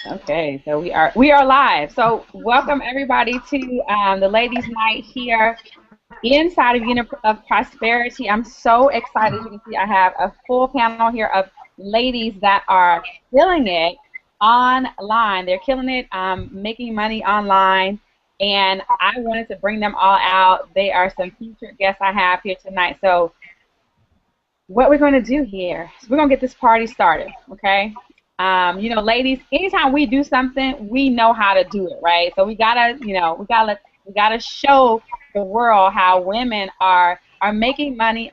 Okay, so we are live. So welcome everybody to the ladies' night here inside of Unit of Prosperity. I'm so excited. As you can see, I have a full panel here of ladies that are killing it online. They're killing it, making money online, and I wanted to bring them all out. They are some featured guests I have here tonight. So what we're going to do here is we're going to get this party started, okay? Ladies, anytime we do something, we know how to do it, right? So we gotta, we gotta show the world how women are making money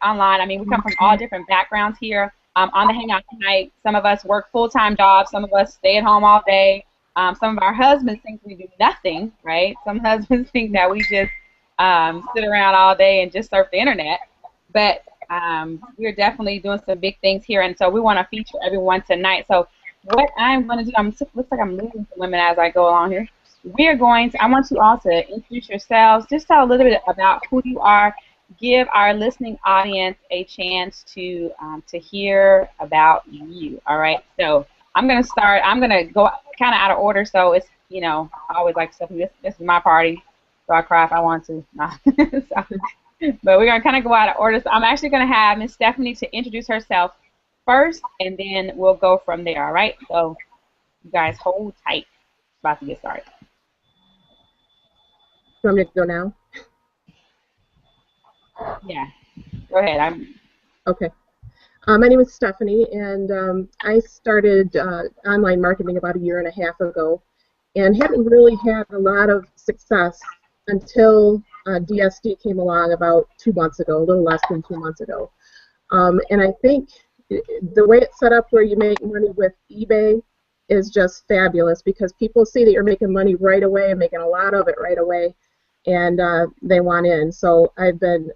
online. I mean, we come from all different backgrounds here. On the Hangout tonight, some of us work full-time jobs, some of us stay at home all day. Some of our husbands think we do nothing, right? Some husbands think that we just sit around all day and just surf the internet. But we're definitely doing some big things here, and so we want to feature everyone tonight. So what I'm going to do, looks like I'm losing some women as I go along here. I want you all to introduce yourselves, just tell a little bit about who you are, give our listening audience a chance to hear about you. All right, so I'm going to start. I'm going to go kind of out of order, so it's, I always like stuff. This is my party, so I cry if I want to. So, but we're going to kind of go out of order. So I'm actually going to have Miss Stephanie to introduce herself first, and then we'll go from there, all right? So you guys hold tight. It's about to get started. You want me to go now? Yeah. Go ahead. Okay. My name is Stephanie, and I started online marketing about a year and a half ago, and haven't really had a lot of success until DSD came along about 2 months ago, a little less than 2 months ago. And I think the way it's set up where you make money with eBay is just fabulous, because people see that you're making money right away and making a lot of it right away, and they want in. So I've been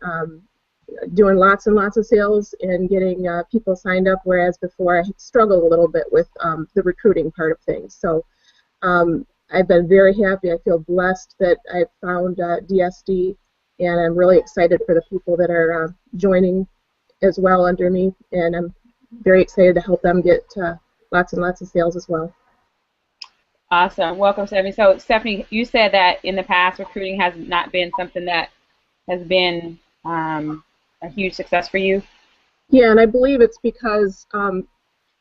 doing lots and lots of sales and getting people signed up, whereas before I struggled a little bit with the recruiting part of things. So I've been very happy. I feel blessed that I found DSD, and I'm really excited for the people that are joining as well under me, and I'm very excited to help them get lots and lots of sales as well. Awesome. Welcome, Stephanie. So, Stephanie, you said that in the past recruiting has not been something that has been a huge success for you. Yeah, and I believe it's because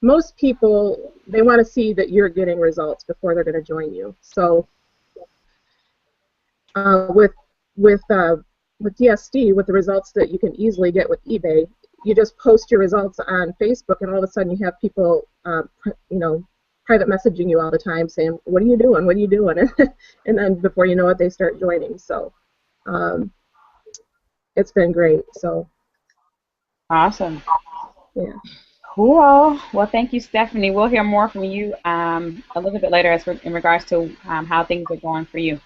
most people, they want to see that you're getting results before they're going to join you. So with DSD, with the results that you can easily get with eBay, you just post your results on Facebook, and all of a sudden you have people, private messaging you all the time saying, "What are you doing? What are you doing?" And then before you know it, they start joining. So it's been great. So awesome. Yeah. Cool. Well, thank you, Stephanie. We'll hear more from you a little bit later in regards to how things are going for you.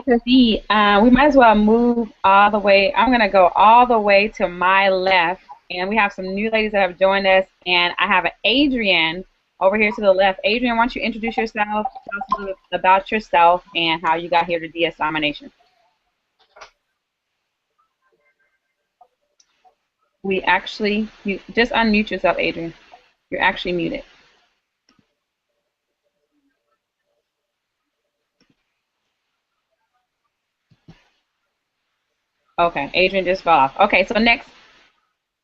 Let's see. We might as well move all the way. I'm going to go all the way to my left, and we have some new ladies that have joined us, and I have Adrienne over here to the left. Adrienne, why don't you introduce yourself, tell us a little bit about yourself and how you got here to DS Domination. You just unmute yourself, Adrienne. You're actually muted. Okay, Adrienne just fell off. Okay, so next,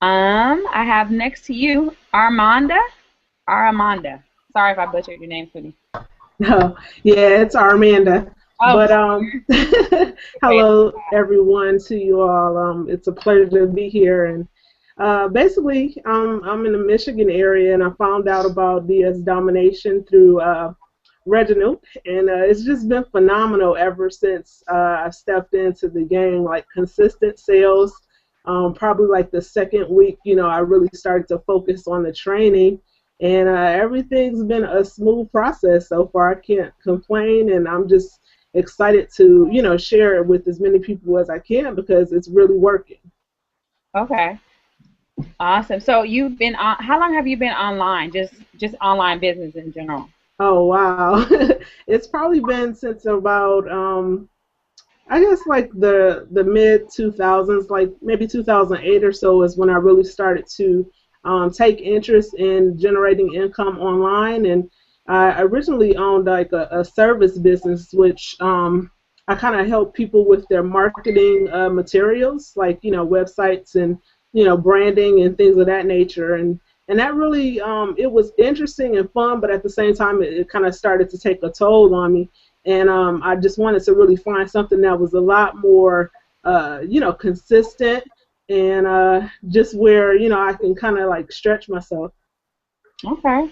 I have next to you Armanda. Sorry if I butchered your name, sweetie. No, yeah, it's Armanda. Oh, but hello everyone to you all. It's a pleasure to be here, and basically I'm in the Michigan area, and I found out about DS Domination through Reginald, and it's just been phenomenal ever since I stepped into the game. Like consistent sales, probably like the second week, I really started to focus on the training, and everything's been a smooth process so far. I can't complain, and I'm just excited to share it with as many people as I can, because it's really working. Okay, awesome. So you've been on, how long have you been online, just online business in general? Oh wow. It's probably been since about I guess like the mid 2000s, like maybe 2008 or so is when I really started to take interest in generating income online. And I originally owned like a service business, which I kind of help people with their marketing materials, like websites and branding and things of that nature. And that really it was interesting and fun, but at the same time it kind of started to take a toll on me. And I just wanted to really find something that was a lot more consistent and just where I can kind of like stretch myself. Okay.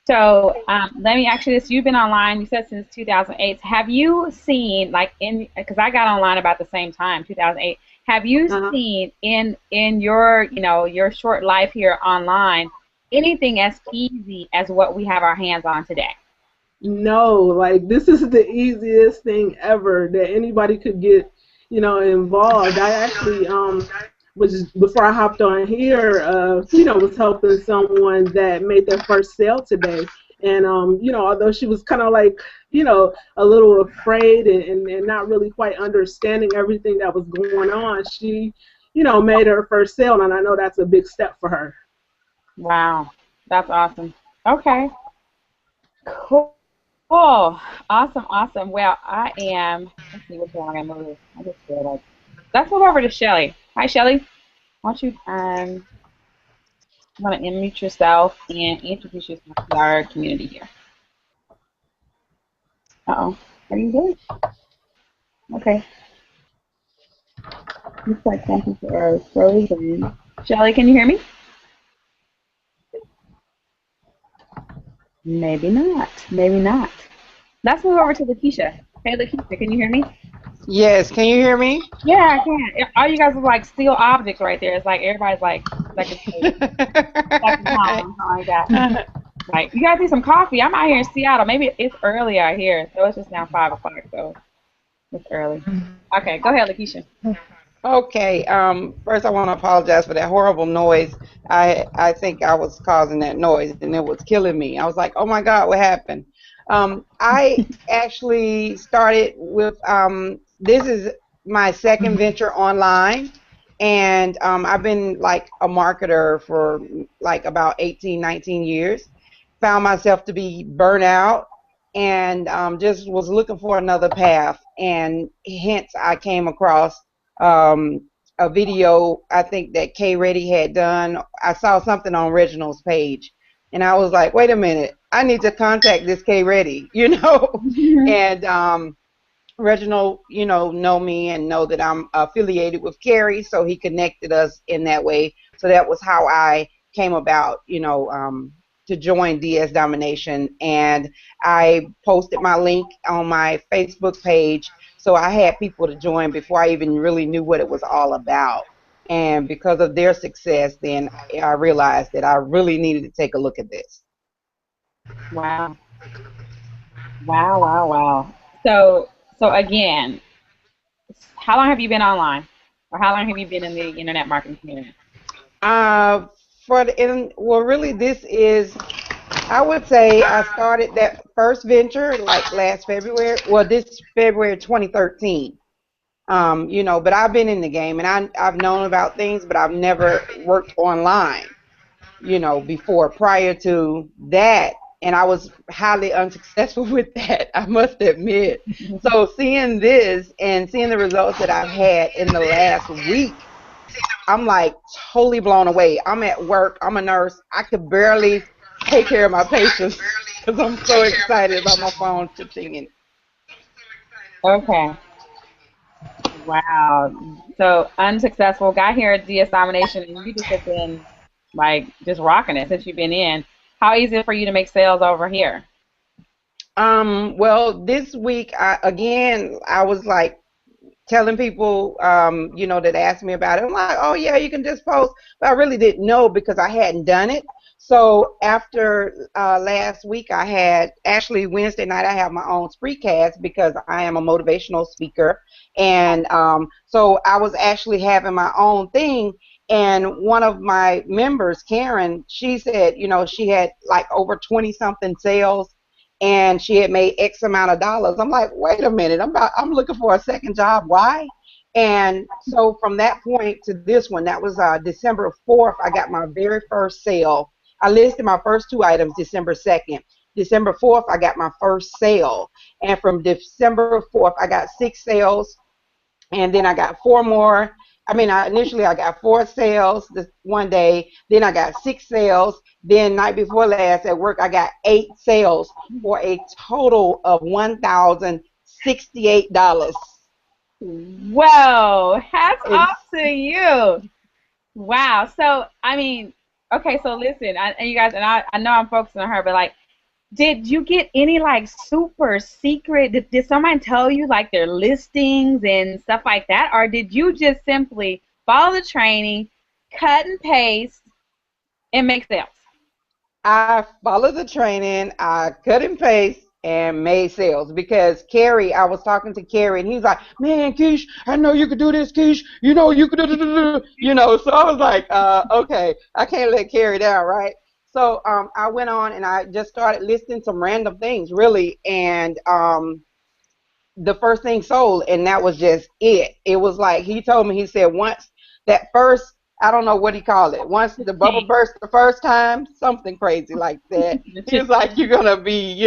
So let me ask you this. You've been online, you said since 2008. Have you seen, like, because I got online about the same time, 2008. Have you Uh-huh. seen in your, your short life here online, anything as easy as what we have our hands on today? No, like this is the easiest thing ever that anybody could get, involved. I actually was before I hopped on here, was helping someone that made their first sale today. And although she was kind of like, a little afraid and not really quite understanding everything that was going on, she, made her first sale, and I know that's a big step for her. Wow, that's awesome. Okay, cool. Cool. Awesome, awesome. Well, I am, let's see which one I'm gonna move. I just feel like, let's move over to Shelly. Hi, Shelly. Why don't you, want to unmute yourself and introduce yourself to our community here. Uh-oh. Are you good? Okay. Looks like something are frozen. Shelly, can you hear me? Maybe not. Maybe not. Let's move over to Lakeisha. Hey, Lakeisha, can you hear me? Yes, can you hear me? Yeah, I can. All you guys are like steel objects right there. It's like everybody's like it's like a something like that. Like, you guys need some coffee. I'm out here in Seattle. Maybe it's early out here, so it's just now 5 o'clock, so it's early. Okay, go ahead, Lakeisha. Okay, first I want to apologize for that horrible noise. I think I was causing that noise and it was killing me. I was like, oh my God, what happened? I actually started with, this is my second venture online, and I've been like a marketer for like about 18, 19 years. Found myself to be burnt out and just was looking for another path, and hence I came across um, a video I think that K Ready had done. I saw something on Reginald's page, and I was like, wait a minute, I need to contact this K Ready, and Reginald, know me and know that I'm affiliated with Carrie, so he connected us in that way. So that was how I came about, to join DS Domination, and I posted my link on my Facebook page, so I had people to join before I even really knew what it was all about. And because of their success, then I realized that I really needed to take a look at this. Wow. Wow, wow, wow. So again, how long have you been online? Or how long have you been in the internet marketing community? Uh, well, really, this is, I would say I started that first venture like last February. Well, this February 2013. But I've been in the game and I've known about things, but I've never worked online, before prior to that. And I was highly unsuccessful with that, I must admit. So seeing this and seeing the results that I've had in the last week, I'm like totally blown away. I'm at work. I'm a nurse. I could barely take care of my patients because I'm so excited about my phone chinging. Okay. Wow. So unsuccessful. Got here at DS Domination, and you just have been like just rocking it since you've been in. How easy is it for you to make sales over here? Well, this week, I was like telling people, that asked me about it. I'm like, oh yeah, you can just post, but I really didn't know because I hadn't done it. So after last week, I had actually Wednesday night. I have my own spreecast because I am a motivational speaker, and so I was actually having my own thing. And one of my members, Karen, she said, she had like over 20 something sales and she had made X amount of dollars. I'm like, wait a minute, I'm looking for a second job. Why? And so from that point to this one, that was December 4th, I got my very first sale. I listed my first two items December 2nd. December 4th, I got my first sale. And from December 4th, I got 6 sales. And then I got 4 more. Initially I got 4 sales this one day. Then I got 6 sales. Then night before last at work, I got 8 sales for a total of $1,068. Whoa, hats off to you. Wow. So, okay, so listen, and you guys, and I know I'm focusing on her, but like, did you get any like super secret? Did someone tell you like their listings and stuff like that, or did you just simply follow the training, cut and paste, and make sales? I followed the training, I cut and paste, and made sales because Carrie, I was talking to Carrie, and he's like, man, Keish, I know you could do this, Keish. You know you could do, so I was like, okay, I can't let Carrie down, right? So I went on and I just started listing some random things, really, and the first thing sold, and that was just it. It was like he told me, he said once that first, I don't know what he called it, once the bubble burst the first time, something crazy like that. He was like, you're gonna be,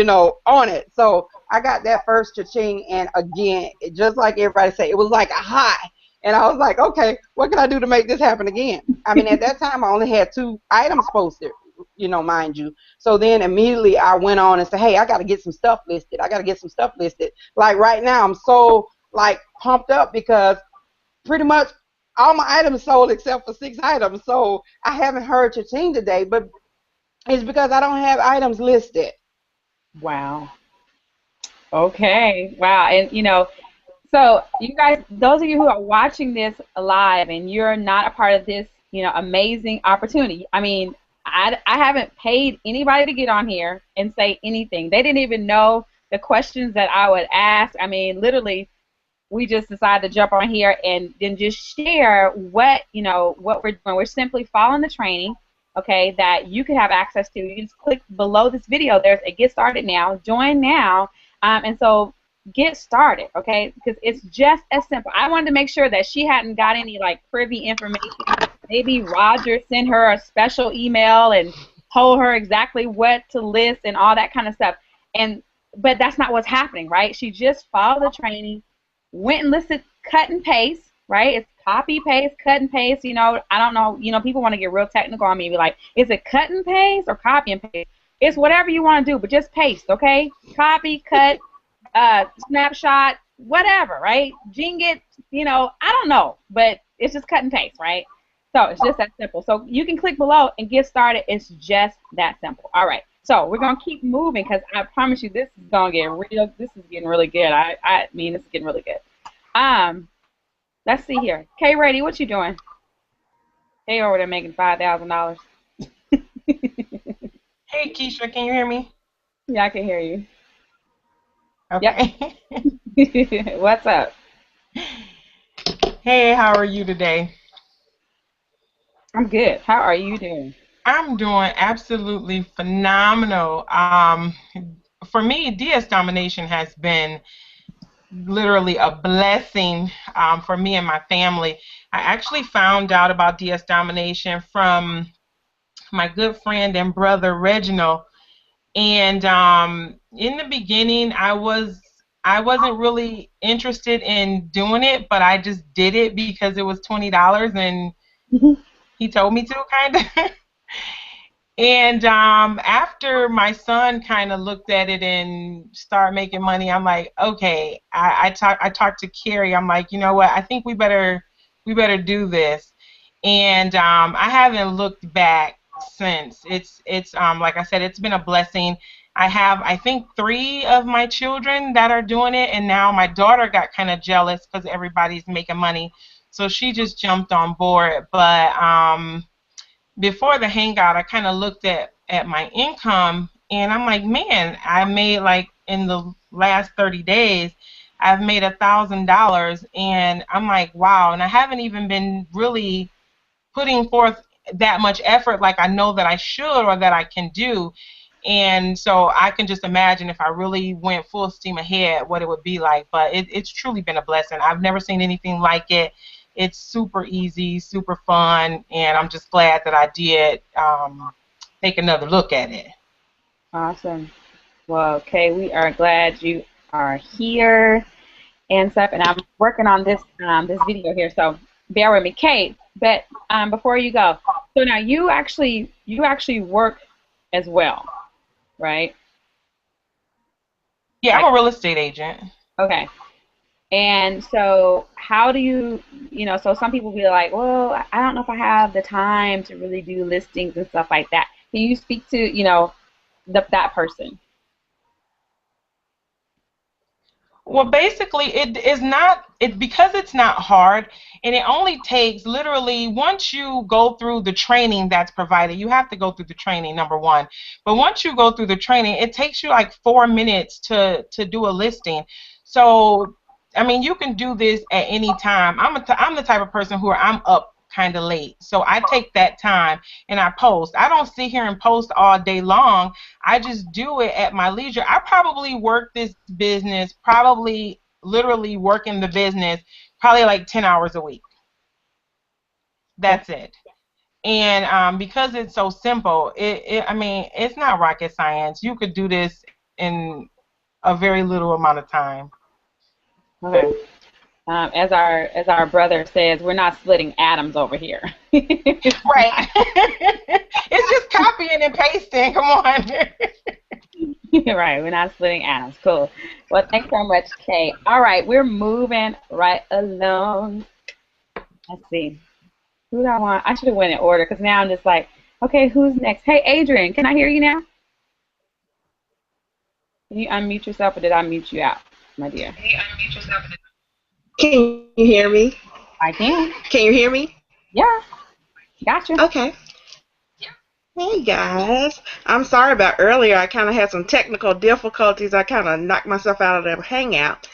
on it. So I got that first cha-ching, and again, just like everybody say, it was like a high. And I was like, okay, what can I do to make this happen again? At that time, I only had 2 items posted, mind you. So then immediately I went on and said, hey, I got to get some stuff listed. Like right now, I'm so like pumped up because pretty much all my items sold except for 6 items. So I haven't heard cha-ching today, but it's because I don't have items listed. Wow. Okay. Wow. And so you guys, those of you who are watching this live and you're not a part of this, amazing opportunity. I haven't paid anybody to get on here and say anything. They didn't even know the questions that I would ask. Literally, we just decided to jump on here and then just share what we're doing. We're simply following the training, okay, that you can have access to. You can just click below this video. There's a Get Started Now, Join Now, and so get started, okay, because it's just as simple. I wanted to make sure that she hadn't got any like privy information. Maybe Roger sent her a special email and told her exactly what to list and all that kind of stuff. But that's not what's happening, right? She just followed the training, went and listed, cut and paste, right? It's copy, paste, cut and paste. I don't know. People want to get real technical on me. Be like, is it cut and paste or copy and paste? It's whatever you want to do, but just paste, okay? Copy, cut, snapshot, whatever, right? Jing it, I don't know, but it's just cut and paste, right? So it's just that simple. So you can click below and get started. It's just that simple. All right. So we're gonna keep moving because I promise you this is gonna get real. This is getting really good. This is getting really good. Let's see here. K Ready, what you doing? Hey, over there making $5,000. Hey, Keisha, can you hear me? Yeah, I can hear you. Okay. Yep. What's up? Hey, how are you today? I'm good. How are you doing? I'm doing absolutely phenomenal. For me, DS Domination has been literally a blessing for me and my family. I actually found out about DS Domination from my good friend and brother Reginald. And in the beginning, I wasn't really interested in doing it, but I just did it because it was $20 and he told me to, kind of. And after my son kind of looked at it and started making money, I'm like, okay. I talked to Carrie. I'm like, you know what? I think we better do this. And I haven't looked back since. It's like I said, it's been a blessing. I have, I think, 3 of my children that are doing it, and now my daughter got kind of jealous because everybody's making money, so she just jumped on board. But before the hangout, I kind of looked at my income, and I'm like, man, I made, like, in the last 30 days, I've made $1,000, and I'm like, wow. And I haven't even been really putting forth that much effort like I know that I should or that I can do. And so I can just imagine if I really went full steam ahead what it would be like. But it's truly been a blessing. I've never seen anything like it. It's super easy, super fun, and I'm just glad that I did take another look at it. Awesome. Well, okay, we are glad you are here and stuff, and I'm working on this video here, so bear with me, Kate. But before you go, so now you actually work as well, right? Yeah, Like, I'm a real estate agent. okay. And so how do so some people be like, well, I don't know if I have the time to really do listings and stuff like that. Can you speak to, that person? Well, basically, it is not it because it's not hard, and it only takes literally once you go through the training that's provided. You have to go through the training, number one. But once you go through the training, it takes you like 4 minutes to do a listing. So, I mean, you can do this at any time. I'm the type of person who I'm up kind of late, so I take that time and I post. I don't sit here and post all day long. I just do it at my leisure. I probably work this business, probably literally working the business, probably like 10 hours a week. That's it. And because it's so simple, I mean, it's not rocket science. You could do this in a very little amount of time. Okay. As our brother says, we're not splitting atoms over here. Right. It's just copying and pasting. Come on. Right, we're not splitting atoms. Cool. Well, thanks so much, Kay. All right, we're moving right along. Let's see. Who do I want? I should have went in order because now I'm just like, okay, who's next? Hey, Adrian, can I hear you now? Can you unmute yourself or did I mute you out, my dear? Can you hear me? I can. Can you hear me? Yeah, gotcha. Okay. Hey guys. I'm sorry about earlier. I kind of had some technical difficulties. I kind of knocked myself out of the hangout.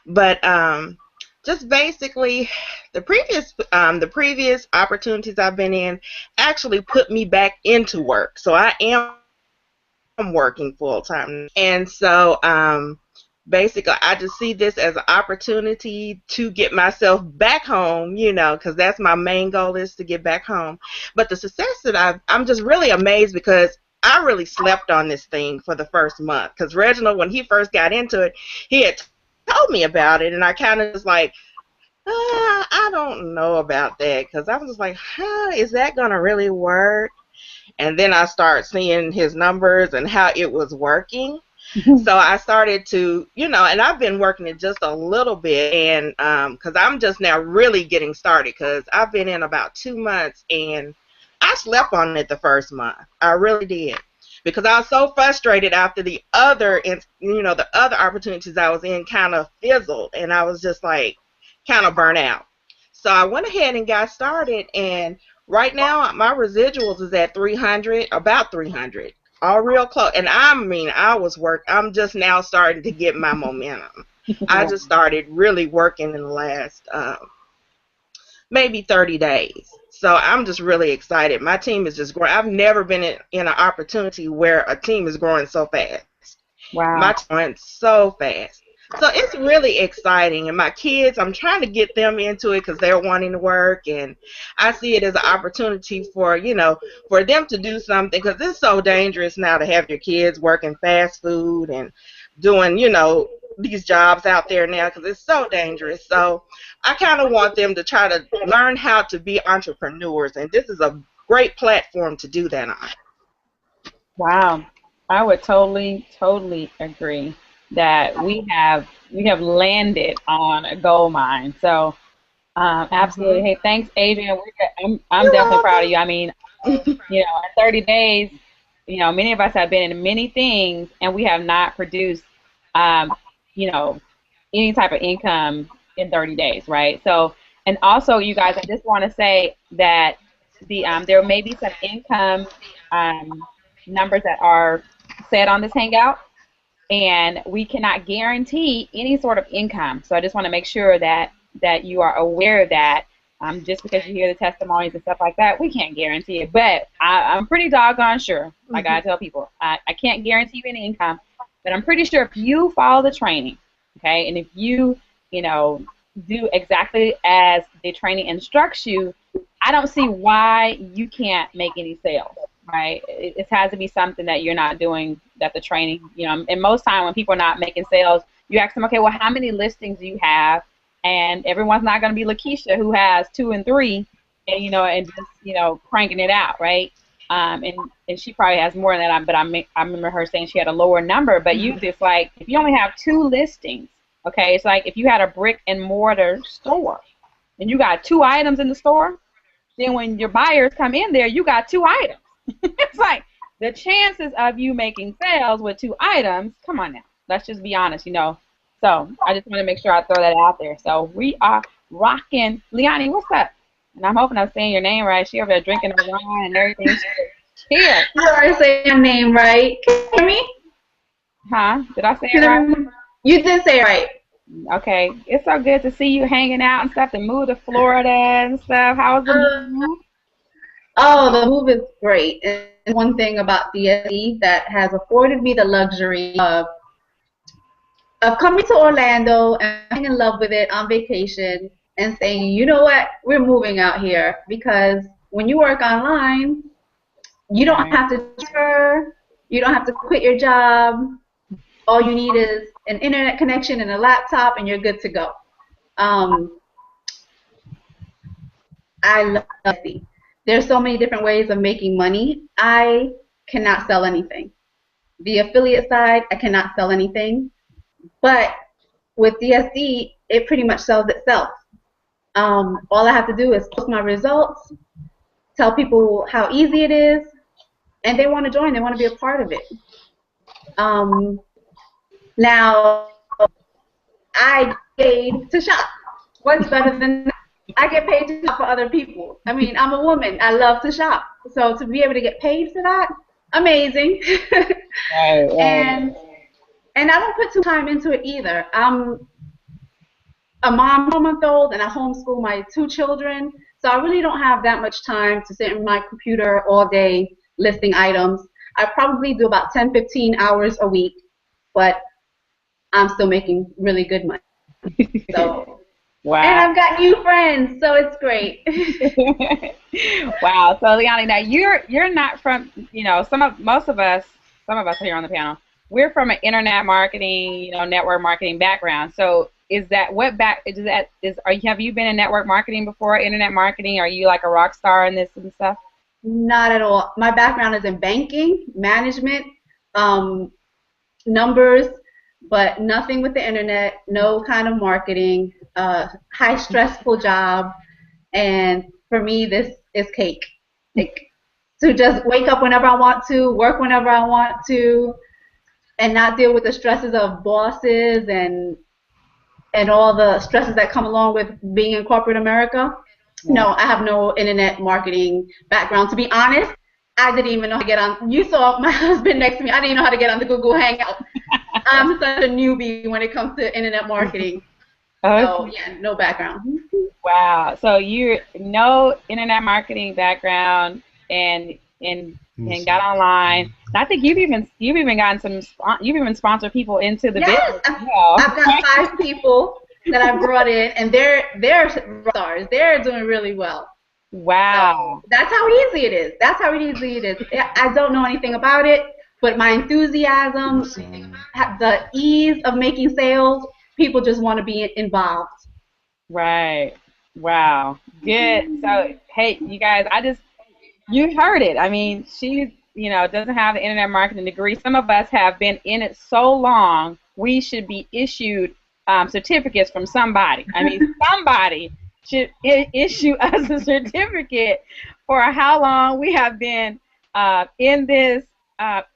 But just basically the previous opportunities I've been in actually put me back into work. So I am working full time. And so basically I just see this as an opportunity to get myself back home, because that's my main goal, is to get back home. But the success that I'm just really amazed, because I really slept on this thing for the first month, because Reginald, when he first got into it, he had told me about it, and I kind of was like, I don't know about that, because I was just like, is that going to really work? And then I started seeing his numbers and how it was working. So I started to, and I've been working it just a little bit, and because I'm just now really getting started, because I've been in about 2 months, and I slept on it the first month. I really did, because I was so frustrated after the other opportunities I was in kind of fizzled, and I was just like kind of burnt out. So I went ahead and got started, and right now my residuals is at 300, about 300. All real close. And I'm just now starting to get my momentum. I just started really working in the last maybe 30 days. So I'm just really excited. My team is just growing. I've never been in an opportunity where a team is growing so fast. Wow. My team went so fast. So it's really exciting. And my kids, I'm trying to get them into it because they're wanting to work. And I see it as an opportunity for them to do something, because it's so dangerous now to have your kids working fast food and doing, these jobs out there now, because it's so dangerous. So I kind of want them to try to learn how to be entrepreneurs. And this is a great platform to do that on. Wow. I would totally, totally agree that we have landed on a gold mine. So absolutely. Hey, thanks, Adrian. I'm definitely proud of you. I mean, in 30 days, many of us have been in many things, and we have not produced, any type of income in 30 days, right? So, and also, you guys, I just want to say that there may be some income numbers that are said on this Hangout, and we cannot guarantee any sort of income. So I just want to make sure that you are aware of that. Just because you hear the testimonies and stuff like that, we can't guarantee it. But I'm pretty doggone sure, like I tell people, I can't guarantee you any income, but I'm pretty sure if you follow the training, okay, and if you, do exactly as the training instructs you, I don't see why you can't make any sales. right? It has to be something that you're not doing, that the training, you know, and most time when people are not making sales, you ask them, okay, well, how many listings do you have? And everyone's not going to be Lakeisha, who has 2 and 3, and, you know, and just, you know, cranking it out, right? And she probably has more than that, but I remember her saying she had a lower number, but usually it's like, if you only have 2 listings, okay, it's like if you had a brick and mortar store, and you got 2 items in the store, then when your buyers come in there, you got 2 items. It's like the chances of you making sales with 2 items, come on now. Let's just be honest, you know. So I just want to make sure I throw that out there. So we are rocking. Leonie, what's up? And I'm hoping I'm saying your name right. She over there drinking her wine and everything. Here. You already say my name right. Can you hear me? Huh? Did I say it right? You did say it right. Okay. It's so good to see you hanging out and stuff. The move to Florida and stuff. How was the move? Oh, the move is great. And one thing about DSE that has afforded me the luxury of coming to Orlando and being in love with it on vacation and saying, you know what, we're moving out here, because when you work online, you don't have to you don't have to quit your job. All you need is an internet connection and a laptop, and you're good to go. I love DSE. There's so many different ways of making money. I cannot sell anything. The affiliate side, I cannot sell anything. But with DSD, it pretty much sells itself. All I have to do is post my results, tell people how easy it is, and they want to join. They want to be a part of it. Now, I get paid to shop. What's better than that? I get paid to shop for other people. I mean, I'm a woman. I love to shop. So to be able to get paid for that, amazing. And I don't put too time into it either. I'm a mom, 4-month-old, and I homeschool my 2 children. So I really don't have that much time to sit in my computer all day listing items. I probably do about 10, 15 hours a week, but I'm still making really good money. So. Wow. And I've got new friends, so it's great. Wow. So Leonie, now you're not from, you know, most of us here on the panel, we're from an internet marketing, you know, network marketing background. So have you been in network marketing before, internet marketing? Are you like a rock star in this and stuff? Not at all. My background is in banking, management, numbers, but nothing with the internet, no kind of marketing, high stressful job, and for me this is cake. To just wake up whenever I want to, work whenever I want to, and not deal with the stresses of bosses and all the stresses that come along with being in corporate America. No, I have no internet marketing background. To be honest, I didn't even know how to get on. You saw my husband next to me. I didn't even know how to get on the Google Hangout. I'm such a newbie when it comes to internet marketing. So, yeah, no background. Wow. So you're no internet marketing background and got online. And I think you've even gotten you've even sponsored people into the business. I've got 5 people that I've brought in, and they're stars. They're doing really well. Wow. So that's how easy it is. That's how easy it is. I don't know anything about it, but my enthusiasm, the ease of making sales, people just want to be involved. Right. Wow. Good. So, hey, you guys, you heard it. I mean, she, you know, doesn't have the internet marketing degree. Some of us have been in it so long, we should be issued certificates from somebody. I mean, somebody should issue us a certificate for how long we have been in this.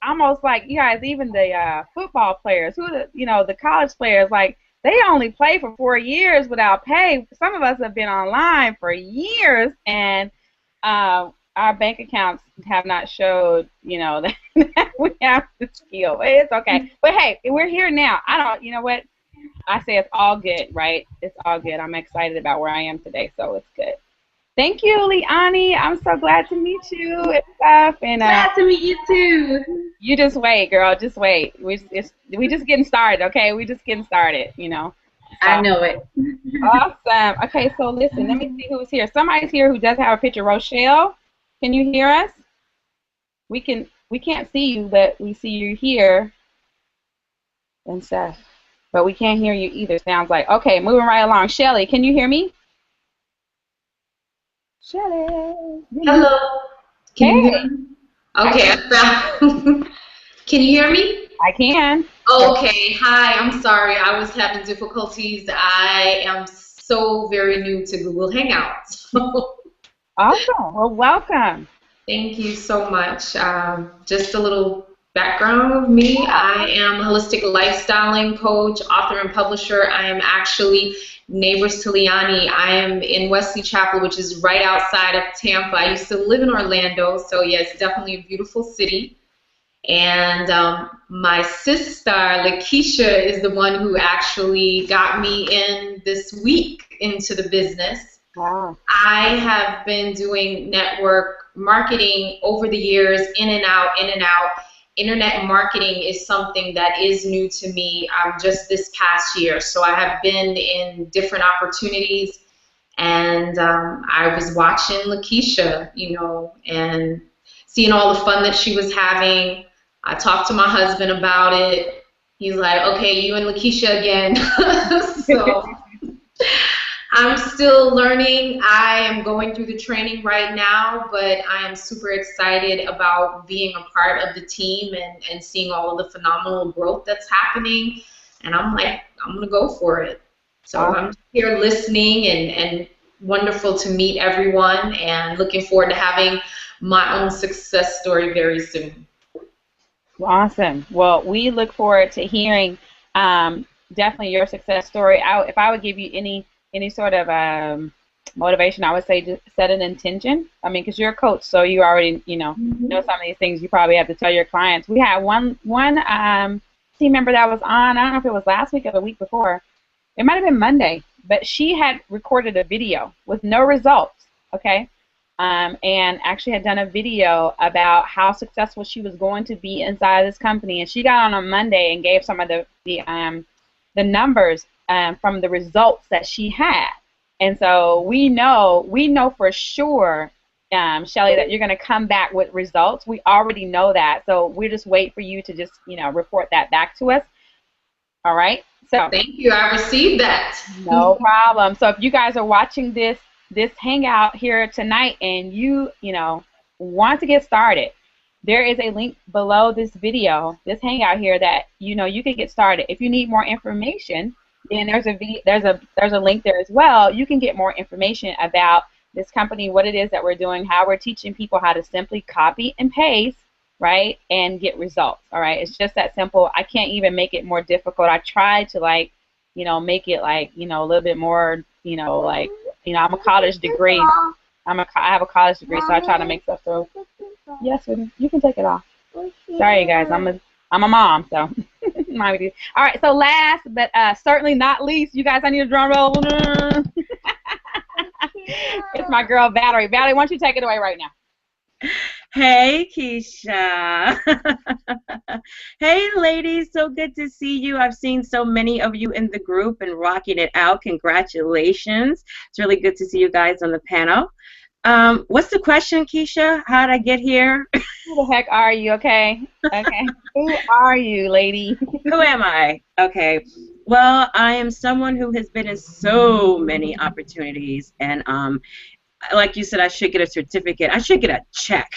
Almost like, you guys, even the football players, the college players, like, they only play for 4 years without pay. Some of us have been online for years, and our bank accounts have not showed, you know, that we have the skill. It's okay. But, hey, we're here now. You know what? I say it's all good, right? It's all good. I'm excited about where I am today, so it's good. Thank you, Leonie. I'm so glad to meet you and stuff. And glad to meet you too. You just wait, girl. Just wait. We just getting started, okay? We just getting started, you know. So. I know it. Awesome. Okay, so listen. Let me see who's here. Somebody's here who does have a picture. Rochelle, can you hear us? we can't see you, but we see you here and stuff. But we can't hear you either. Sounds like okay. Moving right along. Shelly, can you hear me? Shelly. Hello. Can you Hey. hear me? Okay, I found. Can you hear me? I can. Okay. Hi. I'm sorry. I was having difficulties. I am so very new to Google Hangouts. Awesome. Well, welcome. Thank you so much. Just a little background of me. I am a holistic lifestyling coach, author, and publisher. I am actually neighbors to Liani. I am in Wesley Chapel, which is right outside of Tampa. I used to live in Orlando, so yeah, it's definitely a beautiful city. And my sister, Lakeisha, is the one who actually got me in this week into the business. Wow. I have been doing network marketing over the years, in and out, in and out. Internet marketing is something that is new to me just this past year. So I have been in different opportunities, and I was watching Lakeisha, you know, and seeing all the fun that she was having. I talked to my husband about it. He's like, okay, you and Lakeisha again. So I'm still learning. I am going through the training right now, but I am super excited about being a part of the team and seeing all of the phenomenal growth that's happening. And I'm like, I'm going to go for it. So I'm here listening and wonderful to meet everyone and looking forward to having my own success story very soon. Awesome. Well, we look forward to hearing definitely your success story. If I would give you any sort of motivation, I would say just set an intention. I mean, because you're a coach, so you already know some of these things. You probably have to tell your clients. We had one team member that was on. I don't know if it was last week or the week before. It might have been Monday, but she had recorded a video with no results. Okay. And actually had done a video about how successful she was going to be inside this company. And she got on Monday and gave some of the numbers from the results that she had. And so we know for sure, Shelly, that you're going to come back with results. We already know that. So we just wait for you to just, report that back to us. All right? So thank you. I received that. No problem. So if you guys are watching this hangout here tonight and you want to get started, there is a link below this video, this hangout here, that you can get started. If you need more information, then there's a link there as well. You can get more information about this company, what it is that we're doing, how we're teaching people how to simply copy and paste, right, and get results. All right, it's just that simple. I can't even make it more difficult. I tried to make it a little bit more, I'm a college degree. I have a college degree, so I try to make stuff so. Yes, you can take it off. Sorry, you guys. I'm a mom, so. All right. So last, but certainly not least, you guys, I need a drum roll. It's my girl Valerie. Valerie, why don't you take it away right now? Hey, Keisha. Hey, ladies. So good to see you. I've seen so many of you in the group and rocking it out. Congratulations. It's really good to see you guys on the panel. What's the question, Keisha? How did I get here? Who the heck are you? Okay. Okay. Who are you, lady? Who am I? Okay. Well, I am someone who has been in so many opportunities, and like you said, I should get a certificate. I should get a check.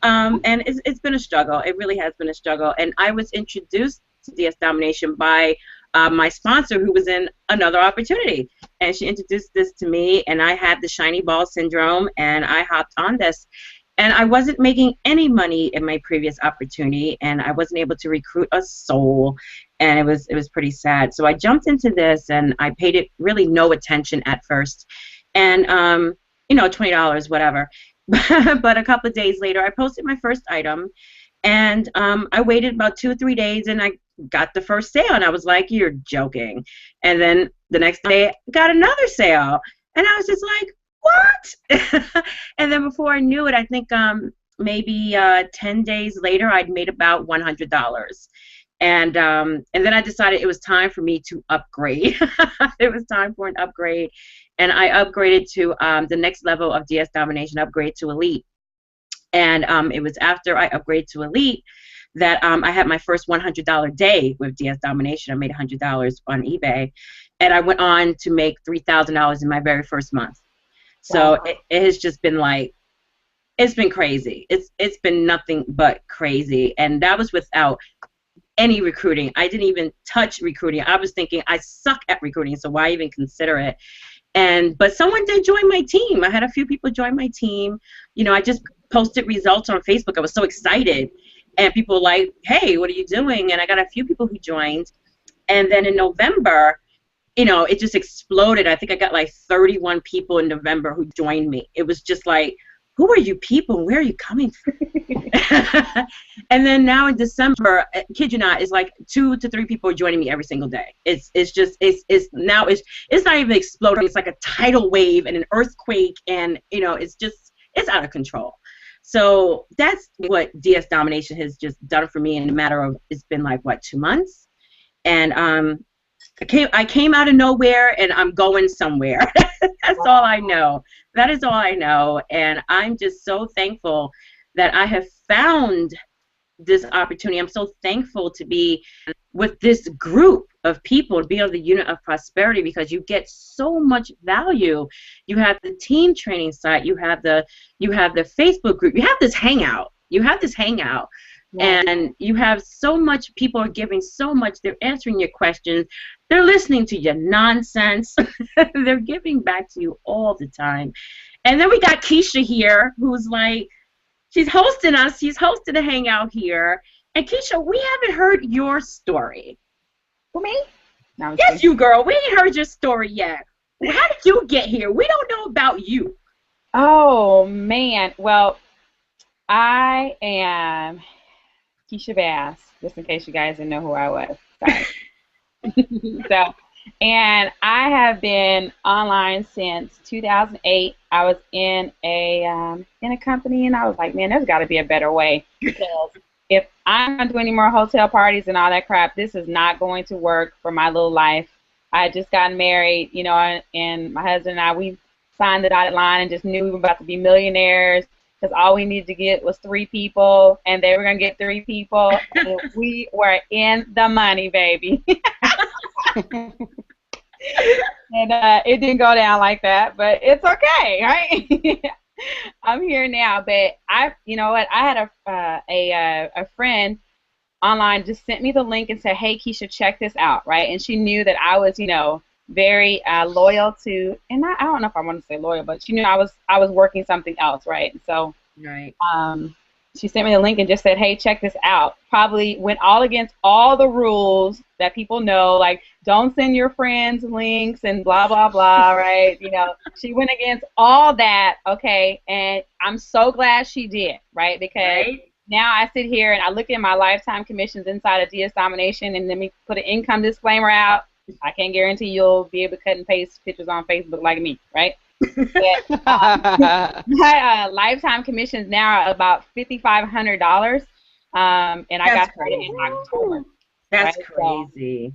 And it's been a struggle. It really has been a struggle. And I was introduced to DS Domination by my sponsor, who was in another opportunity. And she introduced this to me, and I had the shiny ball syndrome, and I hopped on this. And I wasn't making any money in my previous opportunity, and I wasn't able to recruit a soul, and it was pretty sad. So I jumped into this, and I paid it really no attention at first, and $20, whatever. But a couple of days later, I posted my first item, and I waited about 2 or 3 days, and I got the first sale, and I was like, "You're joking!" And then the next day, I got another sale, and I was just like, what? And then before I knew it, I think maybe 10 days later, I'd made about $100. And then I decided it was time for me to upgrade. It was time for an upgrade. And I upgraded to the next level of DS Domination, upgrade to Elite. And it was after I upgraded to Elite that I had my first $100 day with DS Domination. I made $100 on eBay, and I went on to make $3,000 in my very first month. So it has just been like, it's been crazy. It's been nothing but crazy, and that was without any recruiting. I didn't even touch recruiting. I was thinking I suck at recruiting, so why even consider it? But someone did join my team. I had a few people join my team. You know, I just posted results on Facebook. I was so excited. And people were like, hey, what are you doing? And I got a few people who joined. And then in November, you know, it just exploded. I think I got like 31 people in November who joined me. It was just like, who are you people? Where are you coming from? And then now in December, kid you not, it's like 2 to 3 people are joining me every single day. It's not even exploding. It's like a tidal wave and an earthquake, and you know, it's out of control. So that's what DS Domination has just done for me in a matter of, it's been like, what, 2 months? And I came out of nowhere, and I'm going somewhere. That's all I know. That is all I know. And I'm just so thankful that I have found this opportunity. I'm so thankful to be with this group of people, to be on the unit of prosperity, because you get so much value. You have the team training site, you have the Facebook group, you have this hangout. And you have so much, people are giving so much, they're answering your questions, they're listening to your nonsense, they're giving back to you all the time. And then we got Keisha here, who's like, she's hosting us, she's hosting a hangout here. And Keisha, we haven't heard your story. For me? No, yes, you girl, we ain't heard your story yet. How did you get here? We don't know about you. Oh, man. Well, I am Keisha Bass, just in case you guys didn't know who I was. Sorry. And I have been online since 2008. I was in a company, and I was like, man, there's got to be a better way, because if I'm not doing any more hotel parties and all that crap, this is not going to work for my little life. I had just gotten married, you know, and my husband and I, we signed the dotted line and just knew we were about to be millionaires, because all we needed to get was 3 people, and they were going to get 3 people, and we were in the money, baby. And it didn't go down like that, but it's okay, right? I'm here now, but you know what? I had a friend online just sent me the link and said, hey, Keisha, check this out, right? And she knew that I was, you know, very loyal to, and I don't know if I want to say loyal, but she knew I was working something else, right? And so, right. She sent me the link and just said, hey, check this out. Probably went all against all the rules that people know, like don't send your friends links and blah, blah, blah, right? You know, she went against all that, okay, and I'm so glad she did, right? Because now I sit here and I look at my lifetime commissions inside of DS Domination, and let me put an income disclaimer out. I can't guarantee you'll be able to cut and paste pictures on Facebook like me, right? But, my lifetime commissions now are about $5,500, and I got started in October. That's crazy.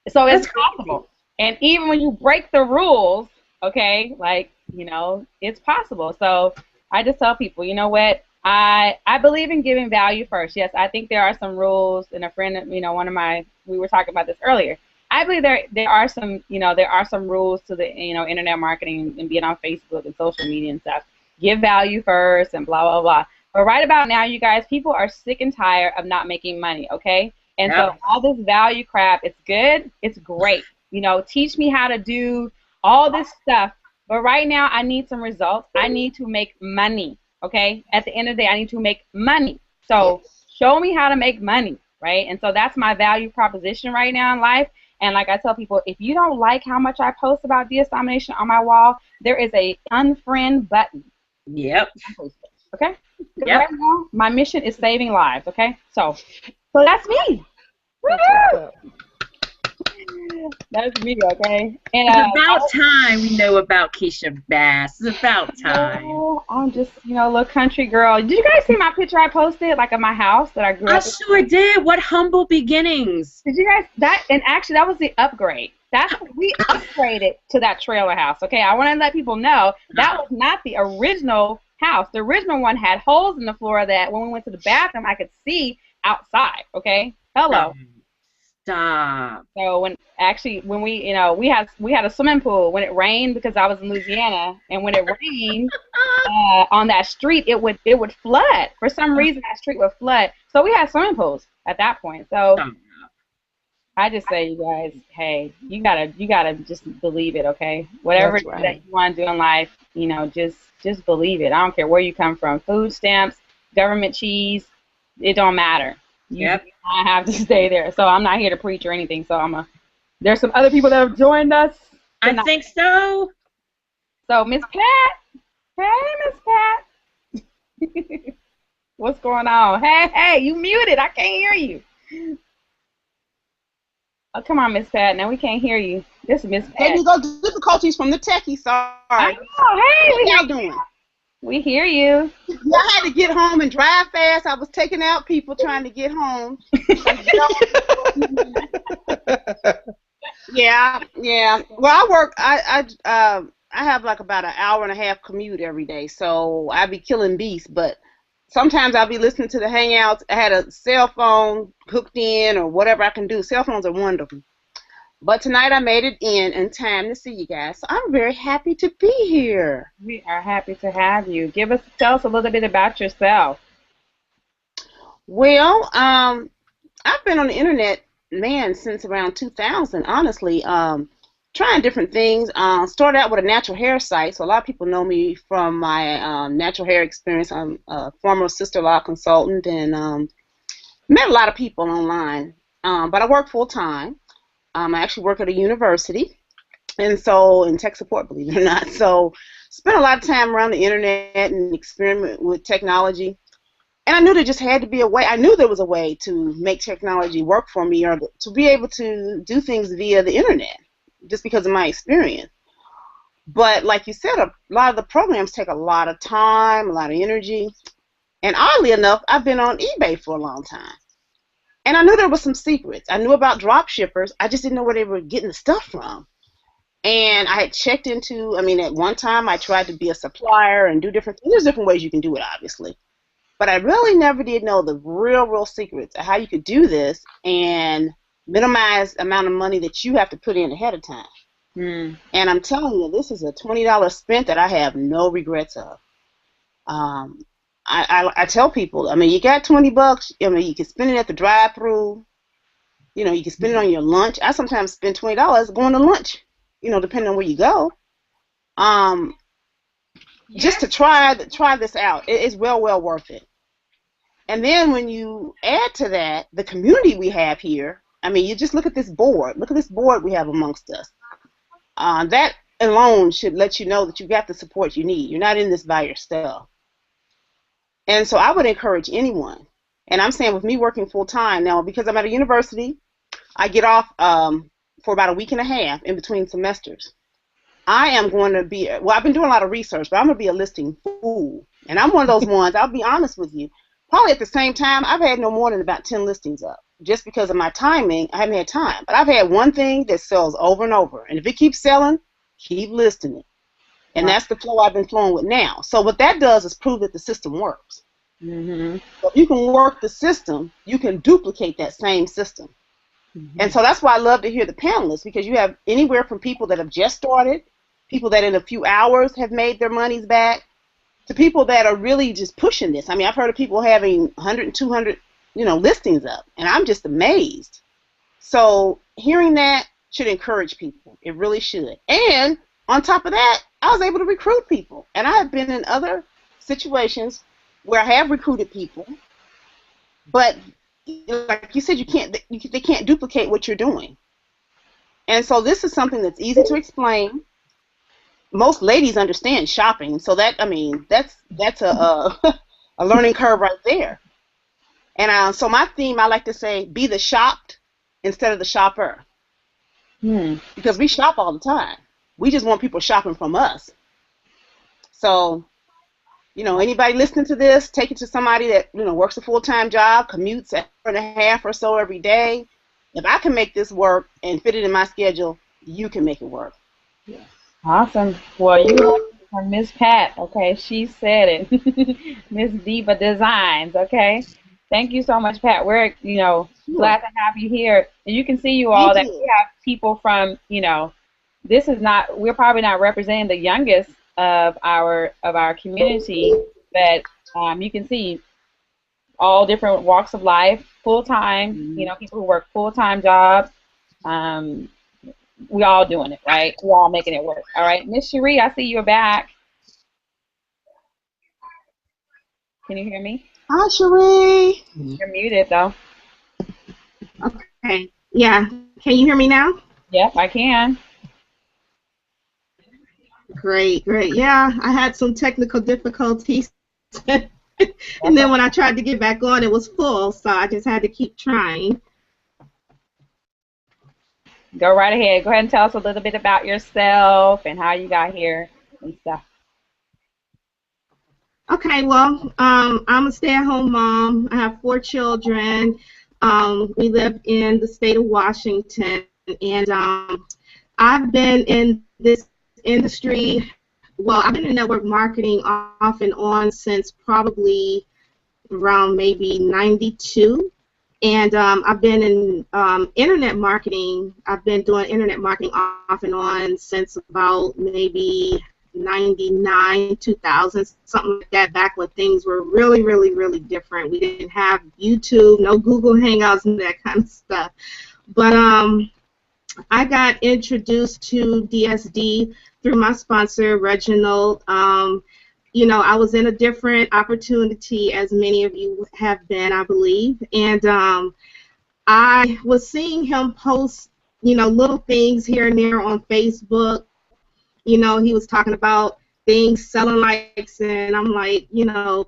So it's possible, and even when you break the rules, okay, like, you know, it's possible. So I just tell people, you know what, I believe in giving value first. Yes, I think there are some rules, and a friend, you know, we were talking about this earlier. I believe there are some, you know, there are some rules to the, you know, internet marketing and being on Facebook and social media and stuff. Give value first and blah, blah, blah. But right about now, you guys, people are sick and tired of not making money, okay? And so all this value crap, it's good, it's great. You know, teach me how to do all this stuff. But right now, I need some results. I need to make money, okay? At the end of the day, I need to make money. So show me how to make money, right? And so that's my value proposition right now in life. And like I tell people, if you don't like how much I post about DS Domination on my wall, there is a unfriend button. Yep. Okay? Yep. Right now, my mission is saving lives, okay? So that's me. That's me, okay? And, it's about time we know about Keisha Bass. It's about time. No, I'm just, you know, a little country girl. Did you guys see my picture I posted, like, of my house that I grew up in? I sure did. What humble beginnings. Did you guys, and actually, that was the upgrade. That's what we upgraded to that trailer house, okay? I want to let people know that was not the original house. The original one had holes in the floor that when we went to the bathroom, I could see outside. Okay, hello. Stop. So when we we had a swimming pool when it rained because I was in Louisiana, and when it rained on that street it would flood. For some reason that street would flood. So we had swimming pools at that point. So I just say, you guys, hey, you gotta just believe it, okay? Whatever it is that you want to do in life, just believe it. I don't care where you come from. Food stamps, government cheese, it don't matter. I have to stay there. So I'm not here to preach or anything. So there's some other people that have joined us tonight. I think so. So Miss Pat, hey Miss Pat, what's going on? Hey, you muted. I can't hear you. Oh, come on, Miss Pat. Now we can't hear you. This is Miss Pat. There you go. Difficulties from the techie. Sorry. I know. Hey, what y'all doing? We hear you. Yeah, I had to get home and drive fast. I was taking out people trying to get home. Yeah. Well, I work. I have like about an hour and a half commute every day, so I be killing beasts. But sometimes I'll be listening to the Hangouts. I had a cell phone hooked in or whatever I can do. Cell phones are wonderful. But tonight I made it in time to see you guys. So I'm very happy to be here. We are happy to have you. Tell us a little bit about yourself. Well, I've been on the internet, since around 2000, honestly. Trying different things. Started out with a natural hair site, so a lot of people know me from my natural hair experience. I'm a former sister-in-law consultant and met a lot of people online. But I work full-time. I actually work at a university, and so in tech support, believe it or not. So spent a lot of time around the internet and experiment with technology. And I knew there just had to be a way. I knew there was a way to make technology work for me or to be able to do things via the internet, just because of my experience. But like you said, a lot of the programs take a lot of time, a lot of energy. And oddly enough, I've been on eBay for a long time. And I knew there was some secrets. I knew about drop shippers. I just didn't know where they were getting the stuff from. And I had checked into, at one time I tried to be a supplier and do different things. There's different ways you can do it, obviously. But I really never did know the real secrets of how you could do this and minimize the amount of money that you have to put in ahead of time. And I'm telling you, this is a $20 spent that I have no regrets of. I tell people, you got $20, you can spend it at the drive-through, you can spend it on your lunch. I sometimes spend $20 going to lunch, depending on where you go. Just to try this out. It's well worth it. And then when you add to that the community we have here, you just look at this board. Look at this board we have amongst us. That alone should let you know that you got the support you need. You're not in this by yourself. And so I would encourage anyone, and I'm saying with me working full-time now, because I'm at a university, I get off for about a week and a half in between semesters. I am going to be, I've been doing a lot of research, but I'm going to be a listing fool. And I'm one of those ones, I'll be honest with you, probably at the same time, I've had no more than about 10 listings up. Just because of my timing, I haven't had time. But I've had one thing that sells over and over. And if it keeps selling, keep listing it. And that's the flow I've been flowing with now. So what that does is prove that the system works. So if you can work the system, you can duplicate that same system. And so that's why I love to hear the panelists, because you have anywhere from people that have just started, people that in a few hours have made their monies back, to people that are really just pushing this. I've heard of people having 100 and 200, listings up, and I'm just amazed. So hearing that should encourage people. It really should. And on top of that, I was able to recruit people. And I have been in other situations where I have recruited people, but like you said, they can't duplicate what you're doing. And so this is something that's easy to explain. Most ladies understand shopping, so that's a a learning curve right there. And so my theme, I like to say, be the shopped instead of the shopper. Because we shop all the time. We just want people shopping from us. So, anybody listening to this, take it to somebody that, works a full-time job, commutes an hour and a half or so every day. If I can make this work and fit it in my schedule, you can make it work. Awesome. Well, you Miss Pat, okay, she said it. Miss Diva Designs, okay. Thank you so much, Pat. We're, Sure. glad to have you here. And you can see you all Thank that you. we have people from, this is not, we're probably not representing the youngest of our community, but you can see all different walks of life, full time, Mhm. people who work full time jobs. Um, we all doing it, right? We all making it work. All right, Miss Cherie, I see you're back. Can you hear me? Hi, Cherie. You're muted though. Okay. Yeah. Can you hear me now? Yep, I can. Great, great. Yeah, I had some technical difficulties. And That's then all. when I tried to get back on, it was full, so I just had to keep trying. Go right ahead. Go ahead and tell us a little bit about yourself and how you got here and stuff. Okay, well, I'm a stay-at-home mom. I have 4 children. We live in the state of Washington, and I've been in this industry. Well, I've been in network marketing off and on since probably around maybe 92. And I've been in internet marketing. I've been doing internet marketing off and on since about maybe 99, 2000, something like that, back when things were really, really, really different. We didn't have YouTube, no Google Hangouts, and that kind of stuff. But I got introduced to DSD through my sponsor, Reginald. I was in a different opportunity, as many of you have been, I believe, and I was seeing him post, little things here and there on Facebook. He was talking about things selling likes, and I'm like,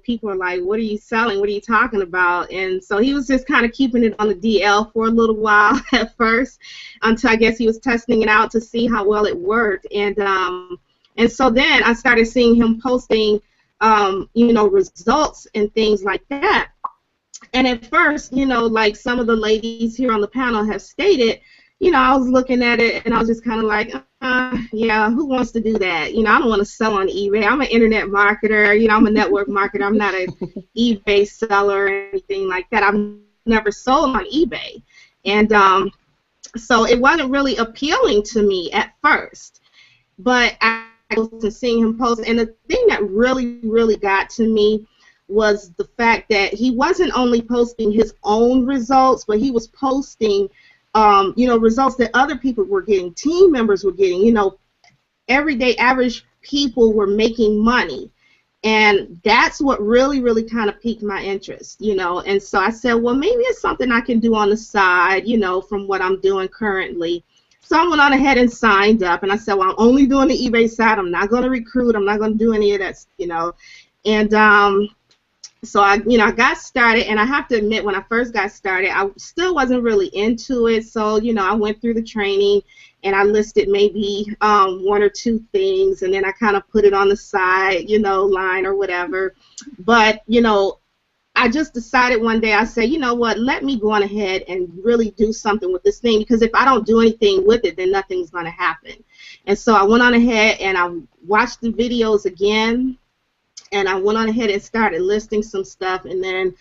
people are like, what are you selling? What are you talking about? And so he was just kind of keeping it on the DL for a little while at first, until I guess he was testing it out to see how well it worked. And so then I started seeing him posting, results and things like that. And at first, like some of the ladies here on the panel have stated, I was looking at it and I was just kind of like, yeah, who wants to do that? I don't want to sell on eBay. I'm an internet marketer. I'm a network marketer. I'm not an eBay seller or anything like that. I've never sold on eBay. And so it wasn't really appealing to me at first. But I was seeing him post, and the thing that really, really got to me was the fact that he wasn't only posting his own results, but he was posting, results that other people were getting, team members were getting, everyday average people were making money. And that's what really, really kind of piqued my interest, And so I said, well, maybe it's something I can do on the side, from what I'm doing currently. So I went on ahead and signed up, and I said, well, I'm only doing the eBay side. I'm not going to recruit. I'm not going to do any of that, And so I got started, and I have to admit, when I first got started, I still wasn't really into it. So, I went through the training, and I listed maybe 1 or 2 things, and then I kind of put it on the side, line or whatever. But, I just decided one day, I said, you know what, let me go on ahead and really do something with this thing, because if I don't do anything with it, then nothing's going to happen. And so I went on ahead and I watched the videos again, and I went on ahead and started listing some stuff, and then,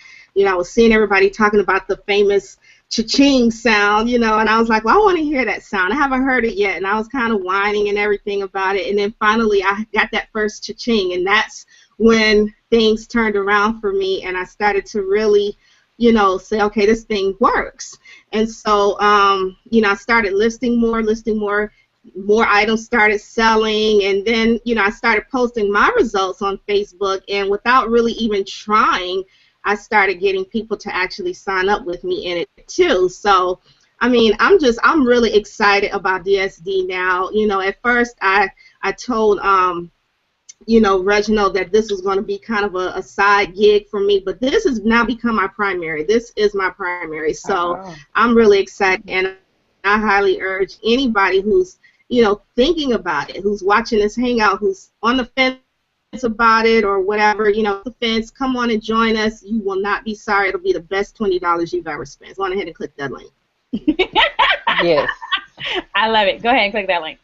I was seeing everybody talking about the famous cha-ching sound, and I was like, well, I want to hear that sound. I haven't heard it yet, and I was kind of whining and everything about it, and then finally I got that first cha-ching, and that's when things turned around for me, and I started to really, say, okay, this thing works. And so, I started listing more items started selling, and then, I started posting my results on Facebook, and without really even trying, I started getting people to actually sign up with me in it too. So, I mean, I'm really excited about DSD now. At first I told Reginald that this was going to be kind of a side gig for me, but this has now become my primary. This is my primary. So I'm really excited, and I highly urge anybody who's, thinking about it, who's watching this hangout, who's on the fence about it or whatever, the fence, come on and join us. You will not be sorry. It'll be the best $20 you've ever spent. Go on ahead and click that link. Yes. I love it. Go ahead and click that link.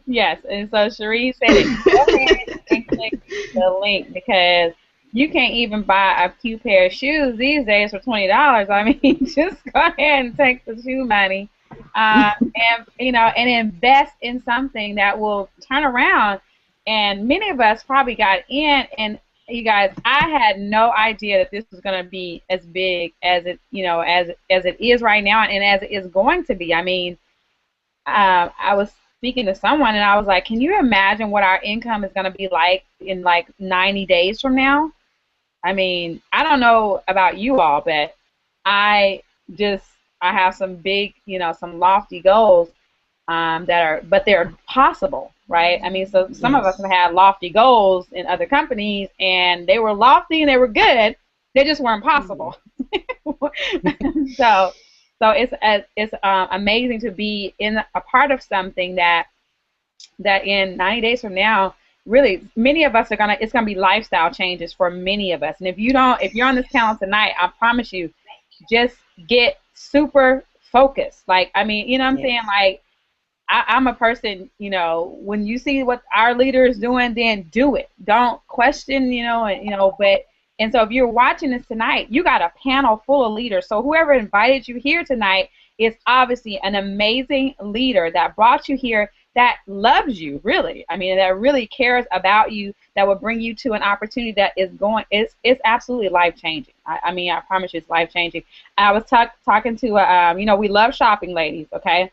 Yes, and so Cherie said it. Go ahead and click the link because you can't even buy a cute pair of shoes these days for $20. I mean, just go ahead and take the shoe money, and and invest in something that will turn around. And many of us probably got in, and you guys, I had no idea that this was going to be as big as it, as it is right now, and as it is going to be. I mean, I was speaking to someone, and I was like, "Can you imagine what our income is going to be like in like 90 days from now?" I mean, I don't know about you all, but I just I have some big, some lofty goals but they're possible, right? I mean, so some of us have had lofty goals in other companies, and they were lofty and they were good. They just weren't possible. so it's amazing to be in a part of something that in 90 days from now, really, many of us it's gonna be lifestyle changes for many of us. And if you're on this panel tonight, I promise you, just get super focused. Like, I mean, you know what I'm saying? Like, I'm a person, when you see what our leader is doing, then do it. Don't question, and so if you're watching this tonight, you got a panel full of leaders. So whoever invited you here tonight is obviously an amazing leader that brought you here, that loves you, really. I mean, that really cares about you, that will bring you to an opportunity that is it's absolutely life-changing. I mean, I promise you it's life-changing. I was talking to, we love shopping, ladies, okay?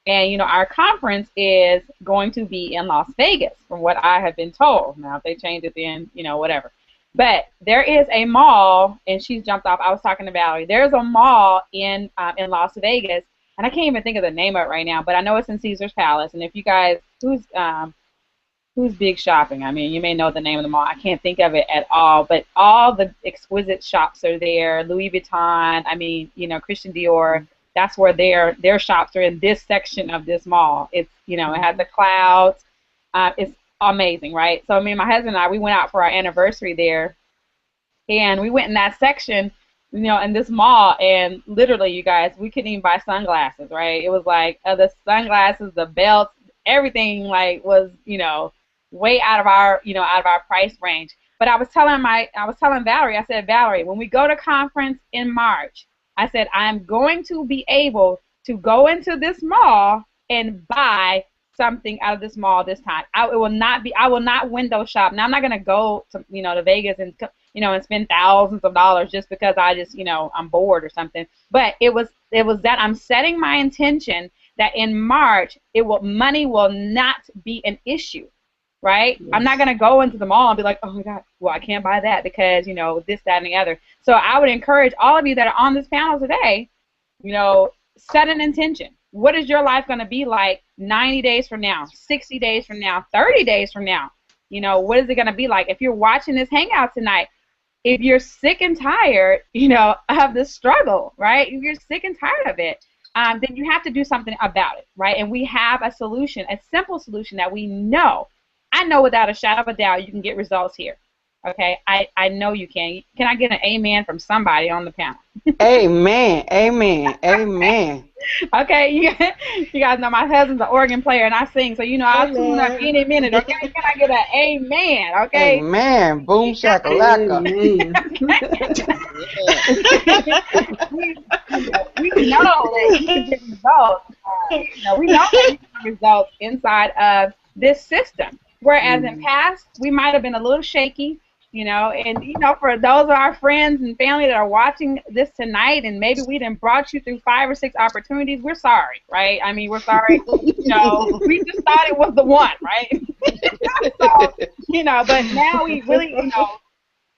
And, our conference is going to be in Las Vegas, from what I have been told. Now, if they change it, then, whatever. But there is a mall, and she's jumped off. I was talking to Valerie. There's a mall in Las Vegas, and I can't even think of the name of it right now, but I know it's in Caesar's Palace. And if you guys, who's big shopping? I mean, you may know the name of the mall. I can't think of it at all, but all the exquisite shops are there. Louis Vuitton, I mean, Christian Dior. That's where their shops are, in this section of this mall. It's, it has the clouds. It's amazing, right? So me and my husband and I, we went out for our anniversary there, and we went in that section, in this mall, and literally, you guys, we couldn't even buy sunglasses, right? It was like the sunglasses, the belts, everything like was, way out of our, price range. But I was telling Valerie, I said, Valerie, when we go to conference in March, I said, I'm going to be able to go into this mall and buy something out of this mall this time. I will not window shop. Now, I'm not going to go to, to Vegas and, and spend thousands of dollars just because I just, I'm bored or something. But it was that I'm setting my intention that in March, money will not be an issue, right? Yes. I'm not going to go into the mall and be like, oh my God, well, I can't buy that because, this, that, and the other. So I would encourage all of you that are on this panel today, set an intention. What is your life going to be like 90 days from now, 60 days from now, 30 days from now? What is it going to be like? If you're watching this hangout tonight, if you're sick and tired, of the struggle, right? If you're sick and tired of it, then you have to do something about it, right? And we have a solution, a simple solution that we know. I know without a shadow of a doubt you can get results here. Okay, I know you can. Can I get an amen from somebody on the panel? Amen, amen, amen. Okay, you guys know my husband's an organ player and I sing, so I'll tune up any minute. Okay, can I get an amen? Okay. Amen. Boom shakalaka. We know that you can get results. We know that you can get results inside of this system. Whereas in past, we might have been a little shaky. And for those of our friends and family that are watching this tonight, and maybe we done brought you through 5 or 6 opportunities, we're sorry, right? I mean, we're sorry. We just thought it was the one, right? So, but now we really,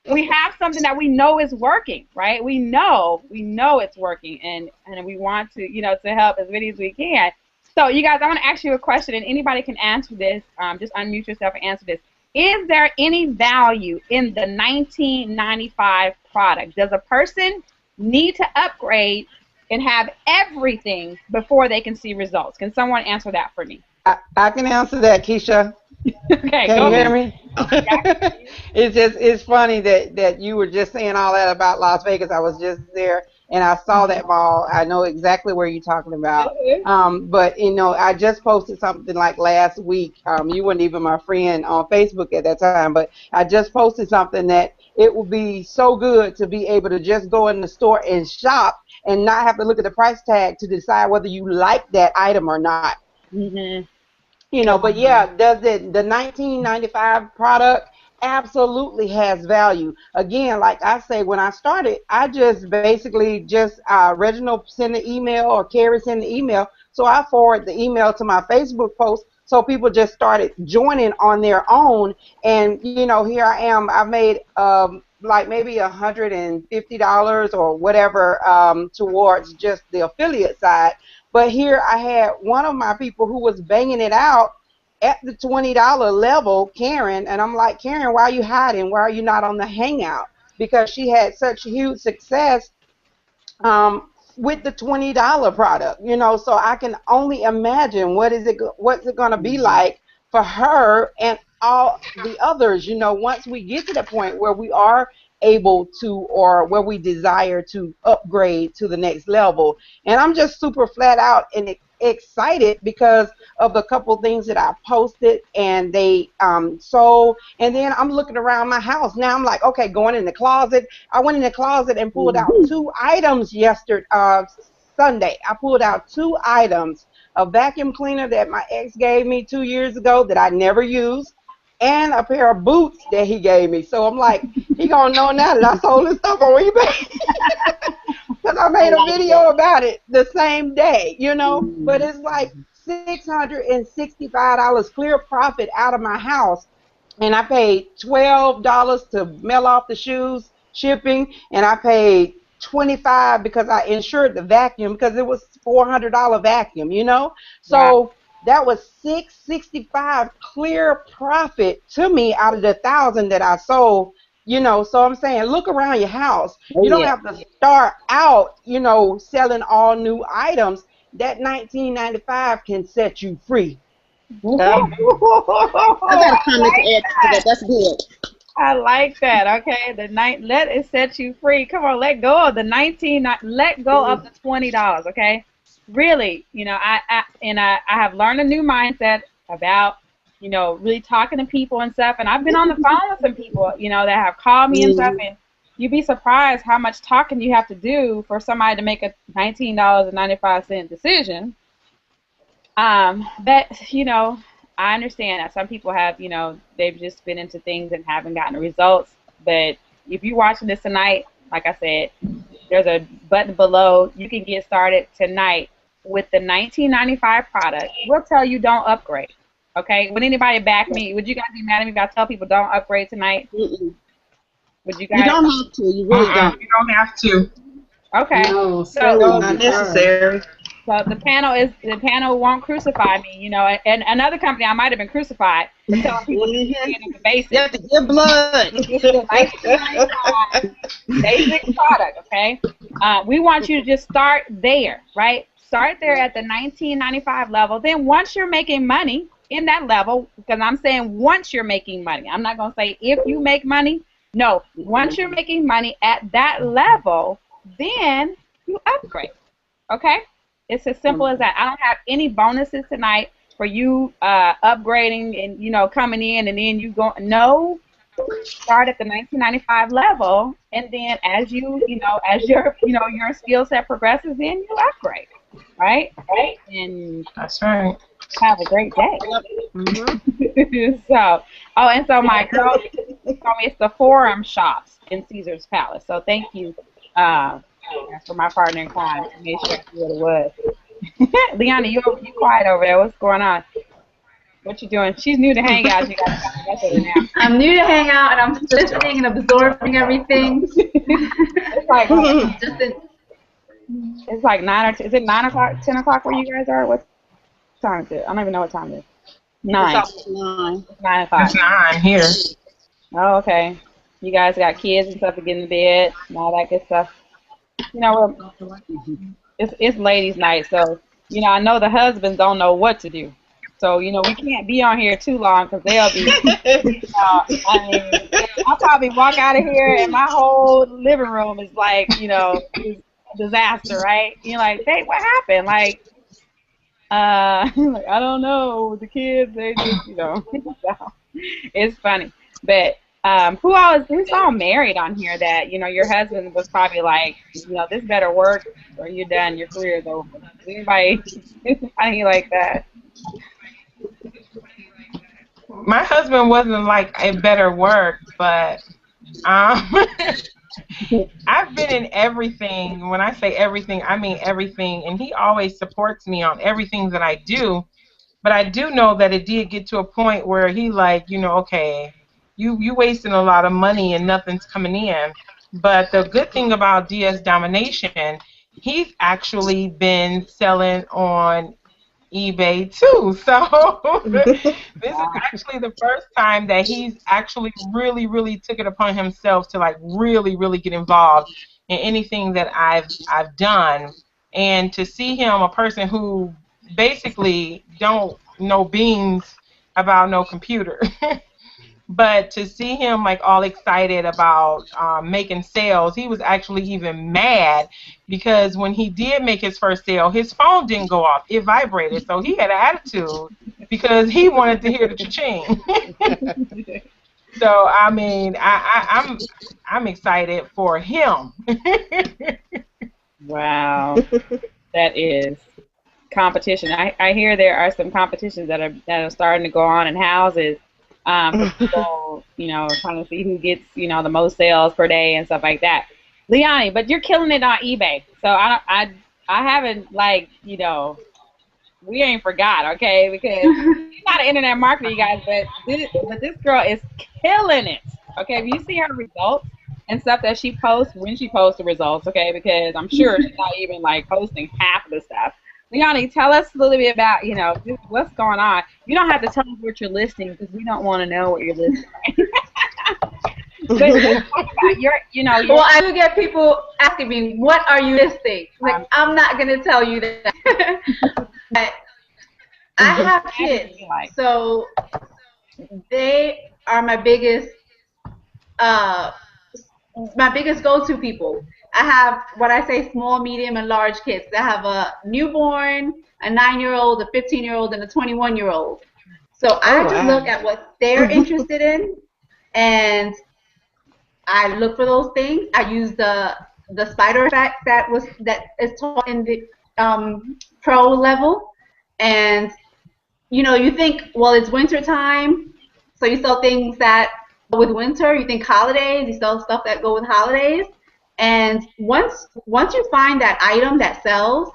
we have something that we know is working, right? We know it's working, and we want to, to help as many as we can. So, you guys, I want to ask you a question, and anybody can answer this. Just unmute yourself and answer this. Is there any value in the 1995 product? Does a person need to upgrade and have everything before they can see results? Can someone answer that for me? I can answer that, Keisha. Okay, can you hear me? It's funny that you were just saying all that about Las Vegas. I was just there, and I saw that mall. I know exactly where you're talking about. But you know, I just posted something like last week. You weren't even my friend on Facebook at that time, but I just posted something that it would be so good to be able to just go in the store and shop and not have to look at the price tag to decide whether you like that item or not. Mm-hmm. You know, but yeah, does it, the 1995 product absolutely has value. Again, like I say, when I started, I just basically just Reginald sent an email or Carrie sent an email, so I forward the email to my Facebook post, so people just started joining on their own. And you know, here I am. I made like maybe $150 or whatever towards just the affiliate side. But here I had one of my people who was banging it out at the $20 level, Karen, and I'm like, Karen, why are you hiding? Why are you not on the Hangout? Because she had such huge success with the $20 product, you know. So I can only imagine what's it going to be like for her and all the others, you know, once we get to the point where we are able to, or where we desire to upgrade to the next level. And I'm just super flat out and excited because of the couple things that I posted and they sold. And then I'm looking around my house now. I'm like, okay, going in the closet. I went in the closet and pulled out 2 items yesterday, Sunday. I pulled out 2 items: a vacuum cleaner that my ex gave me 2 years ago that I never used, and a pair of boots that he gave me. So I'm like, he gonna know now that I sold his stuff on eBay. Because I made a video about it the same day, you know. But it's like $665 clear profit out of my house. And I paid $12 to mail off the shoes, shipping, and I paid $25 because I insured the vacuum because it was $400 vacuum, you know. So that was $665 clear profit to me out of the 1,000 that I sold, you know. So I'm saying, look around your house. You don't have to start out, you know, selling all new items. That $19.95 can set you free. I got a comment to add to that. That's good. I like that. Okay, let it set you free. Come on, let go of the let go of the $20. Okay, really, you know, I have learned a new mindset about, you know, really talking to people and stuff. And I've been on the phone with some people, you know, that have called me and stuff. And you'd be surprised how much talking you have to do for somebody to make a $19.95 decision. But, you know, I understand that some people have, you know, they've just been into things and haven't gotten the results. But if you're watching this tonight, like I said, there's a button below. You can get started tonight with the $19.95 product. We'll tell you don't upgrade. Okay? Would anybody back me? Would you guys be mad at me if I tell people don't upgrade tonight? Would you guys? You don't have to. You really don't. You don't have to. Okay. No, so Not necessary. So the panel won't crucify me, you know. And another company, I might have been crucified for telling people to get in the basics. You have to give blood. This is a basic product, okay? We want you to just start there, right? Start there at the $19.95 level. Then once you're making money in that level, because I'm saying once you're making money, I'm not going to say if you make money. No, once you're making money at that level, then you upgrade, okay? It's as simple as that. I don't have any bonuses tonight for you upgrading and, you know, coming in and then you go. No, start at the $19.95 level, and then as you know, as your skill set progresses, then you upgrade, right? And that's right. Have a great day. So my girl told me it's the Forum Shops in Caesar's Palace. So thank you. For my partner in crime, to make sure I knew what it was. Leona, you quiet over there. What's going on? What you doing? She's new to Hangout. You got to mess with her now. I'm new to Hangout, and I'm listening and absorbing everything. It's like 9 or 10. Is it 9 o'clock, 10 o'clock where you guys are? What time is it? I don't even know what time it is. 9. It's 9. It's 9 o'clock. It's 9 here. Oh, okay. You guys got kids and stuff to get in the bed and all that good stuff. You know, it's ladies' night, so, you know, I know the husbands don't know what to do. So, you know, we can't be on here too long because they'll be, I mean, I'll probably walk out of here and my whole living room is like, you know, disaster, right? You're like, hey, what happened? Like, like, I don't know. The kids, they just, so it's funny. But who's all married on here that, your husband was probably like, this better work or you're done, your career is over. Anybody, anybody like that? My husband wasn't like a better work, but um, I've been in everything. When I say everything, I mean everything, and he always supports me on everything that I do. But I do know that it did get to a point where he like, okay, you wasting a lot of money and nothing's coming in. But the good thing about DS Domination, he's actually been selling on eBay too. So this is actually the first time that he's actually really, really took it upon himself to like really, really get involved in anything that I've done. And to see him, a person who basically don't know beans about no computer. But to see him like all excited about making sales, he was actually even mad because when he did make his first sale, his phone didn't go off; it vibrated. So he had an attitude because he wanted to hear the cha-ching. So I mean, I'm excited for him. Wow, that is competition. I hear there are some competitions that are starting to go on in houses. For people, trying to see who gets, the most sales per day and stuff like that. Leonie, but you're killing it on eBay. So I haven't like, we ain't forgot, okay? Because she's not an internet marketer, you guys, but this girl is killing it. Okay, if you see her results and stuff that she posts when she posts the results, okay, because I'm sure she's not even like posting half of the stuff. Leonie, tell us a little bit about, just what's going on. You don't have to tell us what you're listing because we don't want to know what you're listing. But let's talk about well, I do get people asking me, what are you listing? Like, I'm not going to tell you that. But I have kids, so they are my biggest go-to people. I have what I say small, medium, and large kids. I have a newborn, a 9-year-old, a 15-year-old, and a 21-year-old. So I just look at what they're interested in, and I look for those things. I use the spider effect that is taught in the pro level, and you think, well, it's winter time, so you sell things that go with winter. You think holidays, you sell stuff that go with holidays. And once you find that item that sells,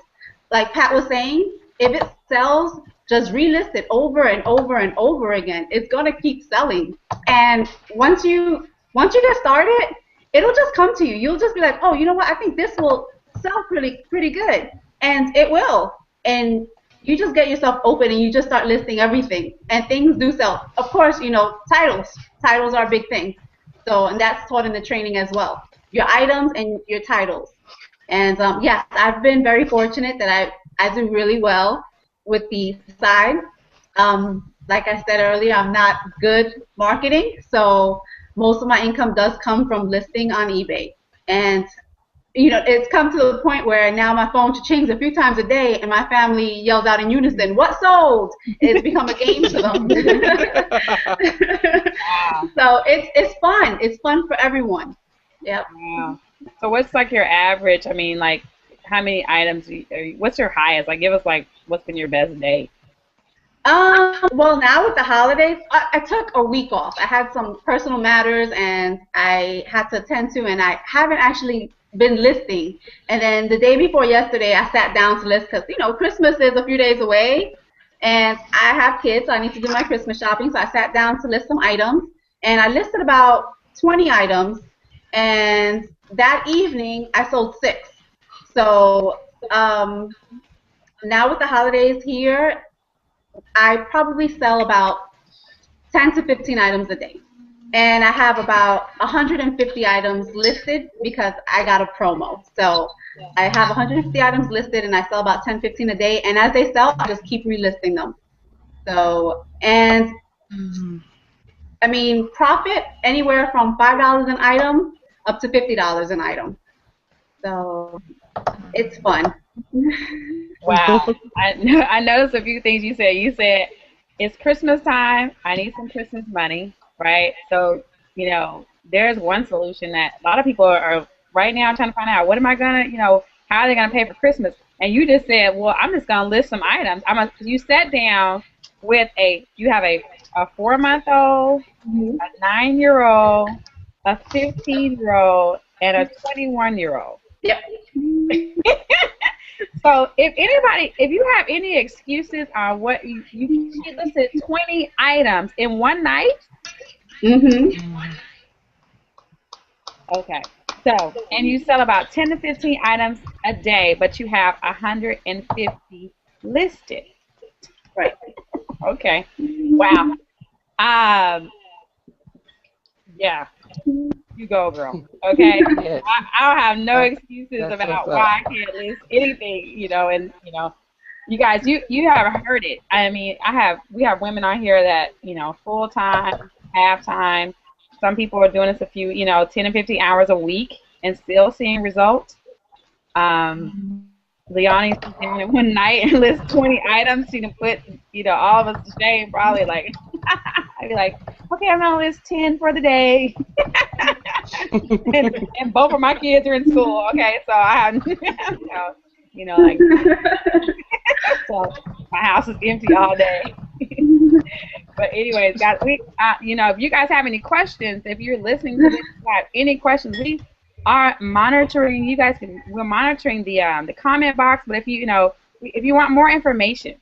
like Pat was saying, if it sells, just relist it over and over and over again. It's gonna keep selling. And once you get started, it'll just come to you. You'll just be like, oh, you know what? I think this will sell pretty good, and it will. And you just get yourself open and you just start listing everything, and things do sell. Of course, titles are a big thing. So, and that's taught in the training as well. Your items and your titles. And yes, I've been very fortunate that I do really well with the side. Like I said earlier, I'm not good marketing, so most of my income does come from listing on eBay. And it's come to the point where now my phone cha-chings a few times a day, and my family yells out in unison, "What sold?" It's become a game to them. So it's fun. It's fun for everyone. Yep. Wow. So what's like your average? I mean, like, how many items? What's your highest? Like, give us like, what's been your best day? Well, now with the holidays, I took a week off. I had some personal matters and I had to attend to, and I haven't actually been listing. And then the day before yesterday, I sat down to list because Christmas is a few days away, and I have kids, so I need to do my Christmas shopping. So I sat down to list some items, and I listed about 20 items. And that evening, I sold 6. So now with the holidays here, I probably sell about 10 to 15 items a day. And I have about 150 items listed because I got a promo. So I have 150 items listed, and I sell about 10, 15 a day. And as they sell, I just keep relisting them. So, and I mean, profit anywhere from $5 an item up to $50 an item. So It's fun. Wow. I noticed a few things you said. You said it's Christmas time. I need some Christmas money, right? So, there's one solution that a lot of people are right now trying to find out what am I gonna, how are they gonna pay for Christmas? And you just said, well, I'm just gonna list some items. You sat down with you have a 4-month-old, a 9-year-old, a 15-year-old, and a 21-year-old. Yep. So if you have any excuses on what you listed 20 items in one night. Okay. So, and you sell about 10 to 15 items a day, but you have 150 listed. Right. Okay. Wow. Yeah. You go, girl. Okay. Yes. I don't have no excuses That's about what's why up. I can't list anything, and you guys, you have heard it. I mean, we have women on here that, full time, half time. Some people are doing this a few, 10 and 15 hours a week and still seeing results. Leonie sits down in one night and lists 20 items. She can put, all of us to shame. Probably like, I'd be like, okay, I'm gonna list 10 for the day. and both of my kids are in school. Okay, so I have, like, so my house is empty all day. But anyways, guys, if you guys have any questions, if you're listening to this, if you have any questions, we are monitoring. You guys we're monitoring the comment box. But if you want more information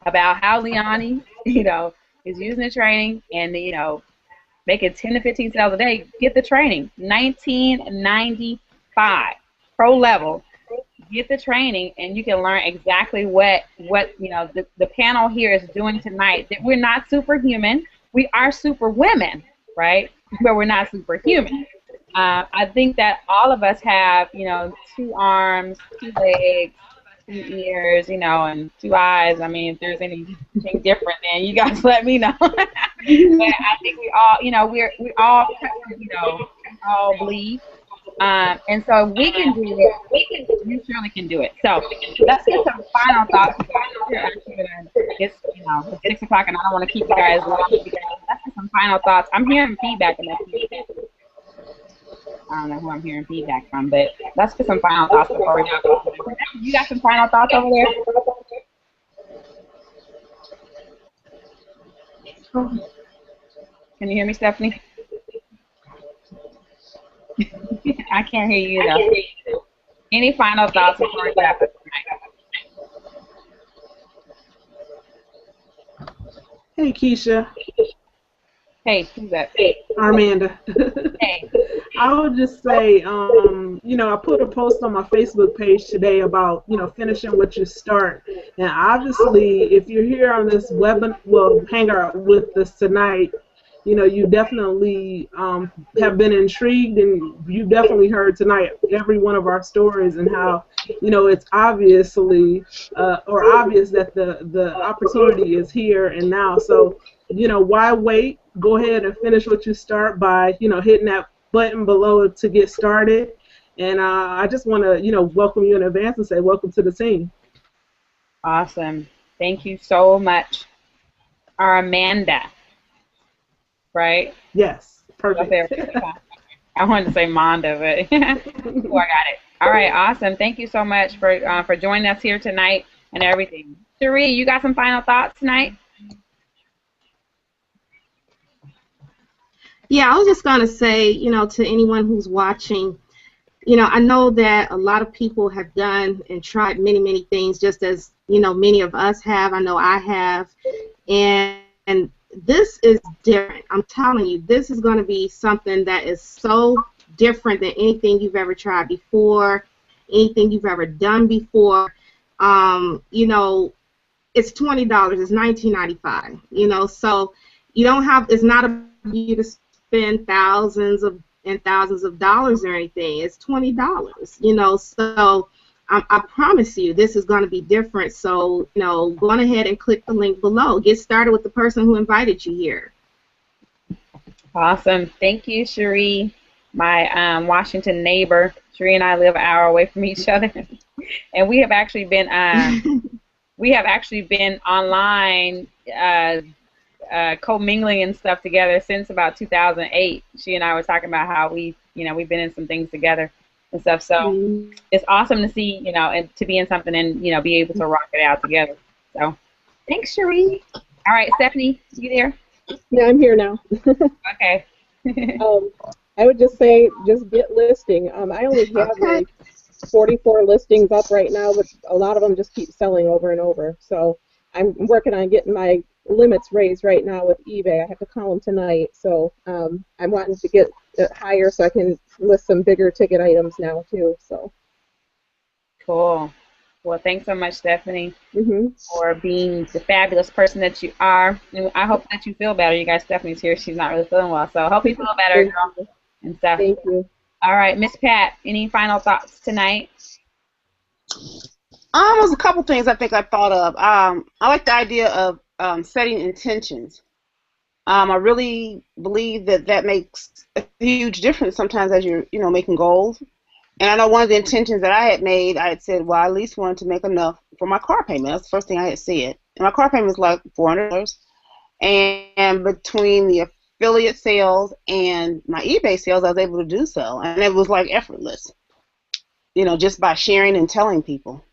about how Leonie, is using the training and making 10 to 15 sales a day, get the training. $19.95 pro level. Get the training, and you can learn exactly what the panel here is doing tonight. That we're not superhuman. We are super women, right? But we're not superhuman. I think that all of us have, 2 arms, 2 legs, 2 ears, and 2 eyes. I mean, if there's anything different, then you guys let me know. But I think we all, we all, all bleed. And so we can do it. You surely can do it. So let's get some final thoughts. It's 6 o'clock, and I don't want to keep you guys long. Let's get some final thoughts. I'm hearing feedback in that feedback. I don't know who I'm hearing feedback from, but let's get some final thoughts before we go. You got some final thoughts over there? Can you hear me, Stephanie? I can't hear you though. Any final thoughts before we wrap up tonight? Hey, Keisha. Hey, who's that? Armanda. Hey. I would just say, I put a post on my Facebook page today about, finishing what you start. And obviously, if you're here on this hangout with us tonight, you definitely have been intrigued, and you definitely heard tonight every one of our stories and how, it's obvious that the opportunity is here and now. So, why wait? Go ahead and finish what you start by, hitting that button below to get started. And I just want to, welcome you in advance and say welcome to the team. Awesome. Thank you so much, Armanda. Right? Yes. Perfect. I wanted to say Monda, but oh, I got it. All right, awesome. Thank you so much for joining us here tonight and everything. Cherie, you got some final thoughts tonight? Yeah, I was just going to say, to anyone who's watching, I know that a lot of people have done and tried many, many things, just as, many of us have. I know I have. And this is different. I'm telling you, this is going to be something that is so different than anything you've ever tried before, anything you've ever done before. It's $20. It's $19.95. So you don't have. It's not a you to spend thousands of dollars or anything. It's $20. So I promise you this is going to be different. So, go on ahead and click the link below. Get started with the person who invited you here. Awesome. Thank you, Cherie. my Washington neighbor. Sheree and I live an hour away from each other, and we have actually been online commingling and stuff together since about 2008. She and I were talking about how we've been in some things together and stuff. So it's awesome to see, and to be in something and, be able to rock it out together. So thanks, Sheree. All right, Stephanie, you there? Yeah, I'm here now. Okay. I would just say, just get listing. I only have like 44 listings up right now, but a lot of them just keep selling over and over. So I'm working on getting my limits raised right now with eBay. I have to call them tonight. So I'm wanting to get it higher so I can list some bigger ticket items now too. So cool. Well, thanks so much, Stephanie, for being the fabulous person that you are. And I hope that you feel better. You guys, Stephanie's here. She's not really feeling well. So I hope you feel better, girl, and stuff. Thank you. All right, Miss Pat, any final thoughts tonight? There's a couple things I think I thought of. I like the idea of setting intentions. I really believe that makes a huge difference sometimes as you're, making goals. And I know one of the intentions that I had made, I had said, well, I at least wanted to make enough for my car payment. That's the first thing I had said. And my car payment was like $400. And between the affiliate sales and my eBay sales, I was able to do so. And it was like effortless, just by sharing and telling people.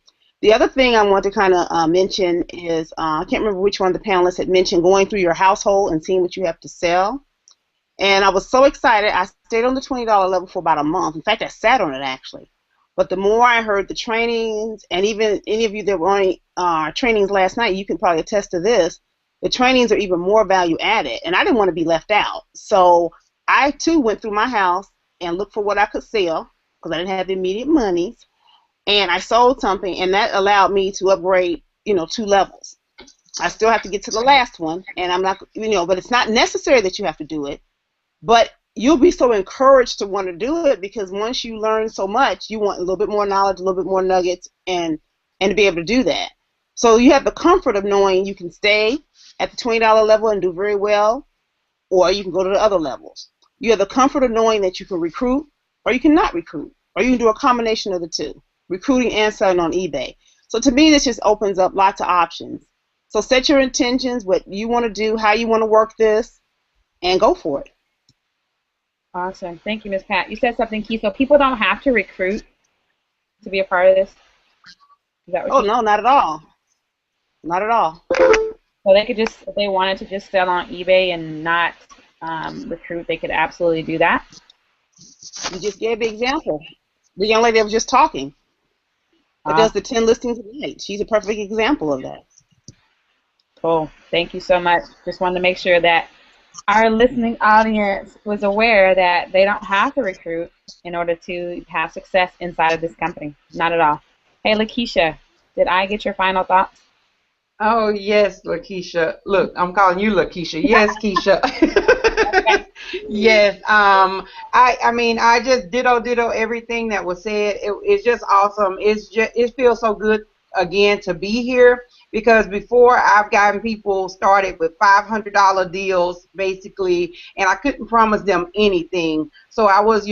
The other thing I want to kind of mention is, I can't remember which one of the panelists had mentioned going through your household and seeing what you have to sell. And I was so excited. I stayed on the $20 level for about a month. In fact, I sat on it actually. But the more I heard the trainings, and even any of you that were on trainings last night, you can probably attest to this, the trainings are even more value added. And I didn't want to be left out. So I too went through my house and looked for what I could sell because I didn't have the immediate monies. And I sold something, and that allowed me to upgrade, 2 levels. I still have to get to the last one, and I'm not, but it's not necessary that you have to do it. But you'll be so encouraged to want to do it because once you learn so much, you want a little bit more knowledge, a little bit more nuggets, and to be able to do that. So you have the comfort of knowing you can stay at the $20 level and do very well, or you can go to the other levels. You have the comfort of knowing that you can recruit, or you cannot recruit, or you can do a combination of the two, recruiting and selling on eBay. So to me, this just opens up lots of options. So set your intentions, what you want to do, how you want to work this, and go for it. Awesome. Thank you, Ms. Pat. You said something key. So people don't have to recruit to be a part of this? Is that what no, not at all. Not at all. So they could just, if they wanted to just sell on eBay and not recruit, they could absolutely do that? You just gave the example. The young lady that was just talking. That does the 10 listings a night. She's a perfect example of that. Cool. Thank you so much. Just wanted to make sure that our listening audience was aware that they don't have to recruit in order to have success inside of this company. Not at all. Hey, Lakeisha, did I get your final thoughts? Oh, yes, Lakeisha. Look, I'm calling you Lakeisha. Yes, Keisha. Yes. I mean, I just ditto everything that was said. It's just awesome. It feels so good again to be here because before I've gotten people started with $500 deals basically, and I couldn't promise them anything. So I was,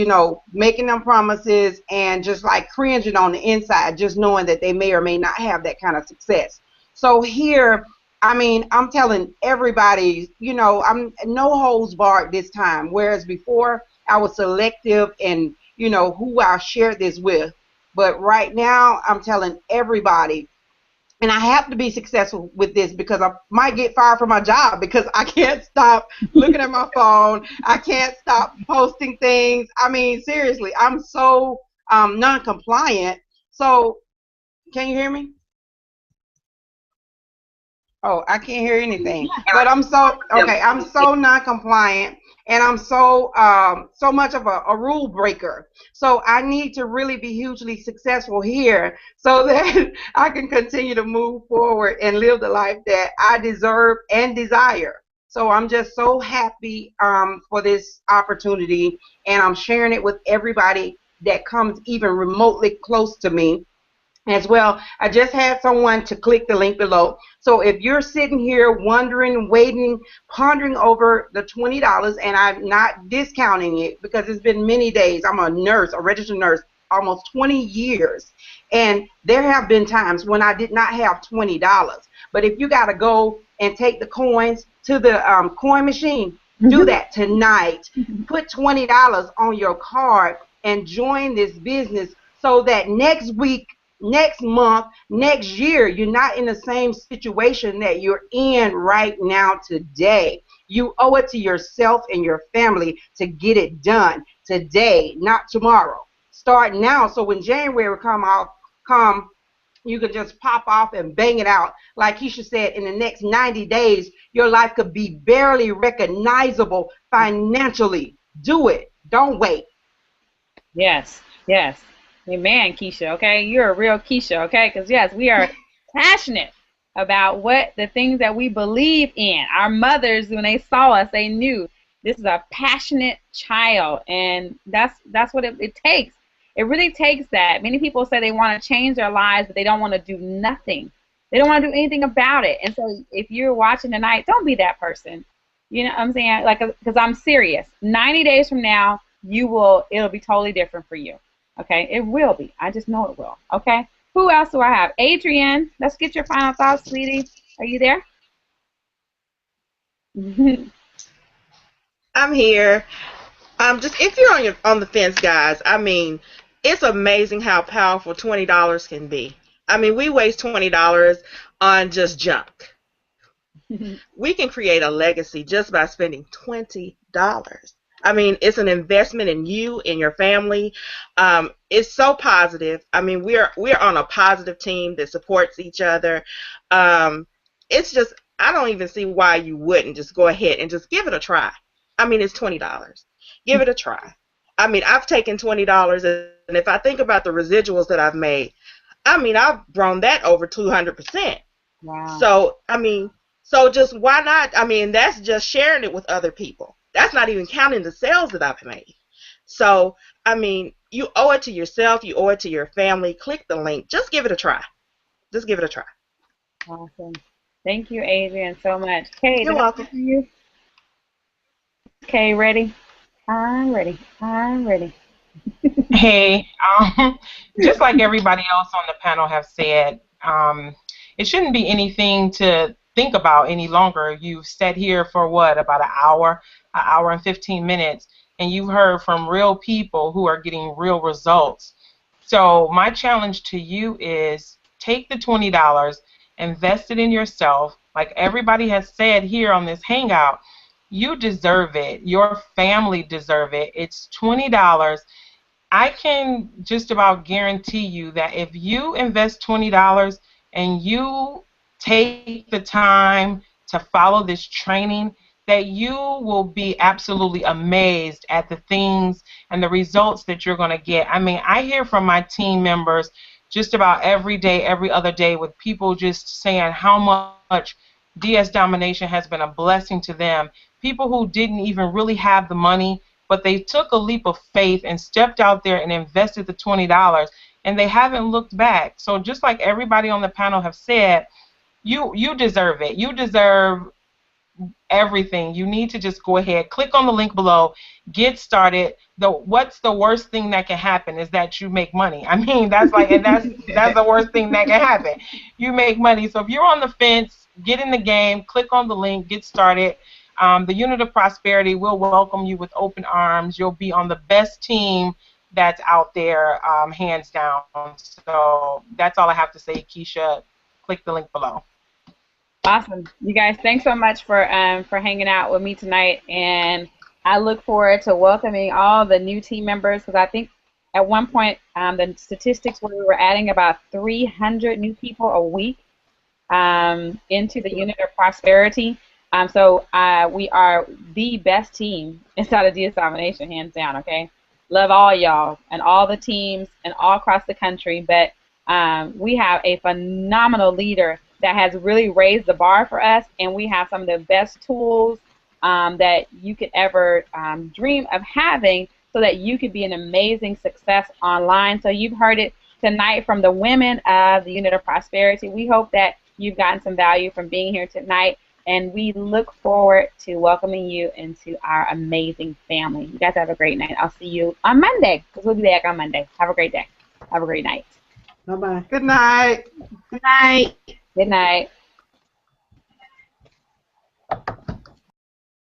making them promises and just like cringing on the inside, just knowing that they may or may not have that kind of success. So here, I mean, I'm telling everybody, I'm no holds barred this time. Whereas before, I was selective in, who I shared this with. But right now, I'm telling everybody, and I have to be successful with this because I might get fired from my job because I can't stop looking at my phone. I can't stop posting things. I mean, seriously, I'm so non-compliant. So, can you hear me? Oh, I can't hear anything. But I'm so non-compliant, and I'm so much of a rule breaker. So I need to really be hugely successful here so that I can continue to move forward and live the life that I deserve and desire. So I'm just so happy for this opportunity, and I'm sharing it with everybody that comes even remotely close to me. as well. I just had someone to click the link below. So if you're sitting here wondering, waiting, pondering over the $20, and I'm not discounting it because it's been many days. I'm a nurse, a registered nurse, almost 20 years. And there have been times when I did not have $20. But if you got to go and take the coins to the coin machine, do that tonight. Put $20 on your card and join this business so that next week, next month, next year, you're not in the same situation that you're in right now today. You owe it to yourself and your family to get it done today, not tomorrow. Start now so when January come, you could just pop off and bang it out. Like Keisha said, in the next 90 days, your life could be barely recognizable financially. Do it. Don't wait. Yes, yes. Amen, Keisha, okay? You're a real Keisha, okay? Because, yes, we are passionate about what the things that we believe in. Our mothers, when they saw us, they knew this is a passionate child, and that's what it takes. It really takes that. Many people say they want to change their lives, but they don't want to do nothing. They don't want to do anything about it. And so if you're watching tonight, don't be that person. You know what I'm saying? Like, because I'm serious. 90 days from now, it'll be totally different for you. Okay? It will be. I just know it will. Okay? Who else do I have? Adrienne, let's get your final thoughts, sweetie. Are you there? I'm here. Just if you're on the fence, guys, I mean, it's amazing how powerful $20 can be. I mean, we waste $20 on just junk. We can create a legacy just by spending $20. I mean, it's an investment in you, in your family. It's so positive. I mean, we're on a positive team that supports each other. It's just, I don't even see why you wouldn't just go ahead and just give it a try. I mean, it's $20. Give it a try. I mean, I've taken $20, and if I think about the residuals that I've made, I mean, I've grown that over 200%. Wow. So, I mean, so just why not? I mean, that's just sharing it with other people. That's not even counting the sales that I've made. So, I mean, you owe it to yourself. You owe it to your family. Click the link. Just give it a try. Just give it a try. Awesome. Thank you, Adrienne, so much. Kay, You're welcome. You? Kay, ready? I'm ready. I'm ready. Hey, just like everybody else on the panel have said, it shouldn't be anything to think about any longer. You've sat here for what, about an hour and 15 minutes, and you've heard from real people who are getting real results. So my challenge to you is take the $20, invest it in yourself. Like everybody has said here on this hangout, you deserve it. Your family deserve it. It's $20. I can just about guarantee you that if you invest $20 and you take the time to follow this training, that you will be absolutely amazed at the things and the results that you're going to get. I mean, I hear from my team members just about every day, every other day, with people just saying how much DS Domination has been a blessing to them. People who didn't even really have the money, but they took a leap of faith and stepped out there and invested the $20, and they haven't looked back. So just like everybody on the panel have said, you deserve it. You deserve everything. You need to just go ahead, click on the link below, get started. What's the worst thing that can happen is that you make money. I mean, that's the worst thing that can happen. You make money. So if you're on the fence, get in the game, click on the link, get started. The Unit of Prosperity will welcome you with open arms. You'll be on the best team that's out there, hands down. So that's all I have to say, Keisha. Click the link below. Awesome. You guys, thanks so much for hanging out with me tonight, and I look forward to welcoming all the new team members, because I think at one point the statistics were we were adding about 300 new people a week into the Unit of Prosperity. So we are the best team inside of DS Domination, hands down, okay? Love all y'all and all the teams and all across the country, but we have a phenomenal leader that has really raised the bar for us, and we have some of the best tools that you could ever dream of having so that you could be an amazing success online. So you've heard it tonight from the women of the Unit of Prosperity. We hope that you've gotten some value from being here tonight, and we look forward to welcoming you into our amazing family. You guys have a great night. I'll see you on Monday, because we'll be back on Monday. Have a great day. Have a great night. Bye-bye. Good night. Good night. Good night.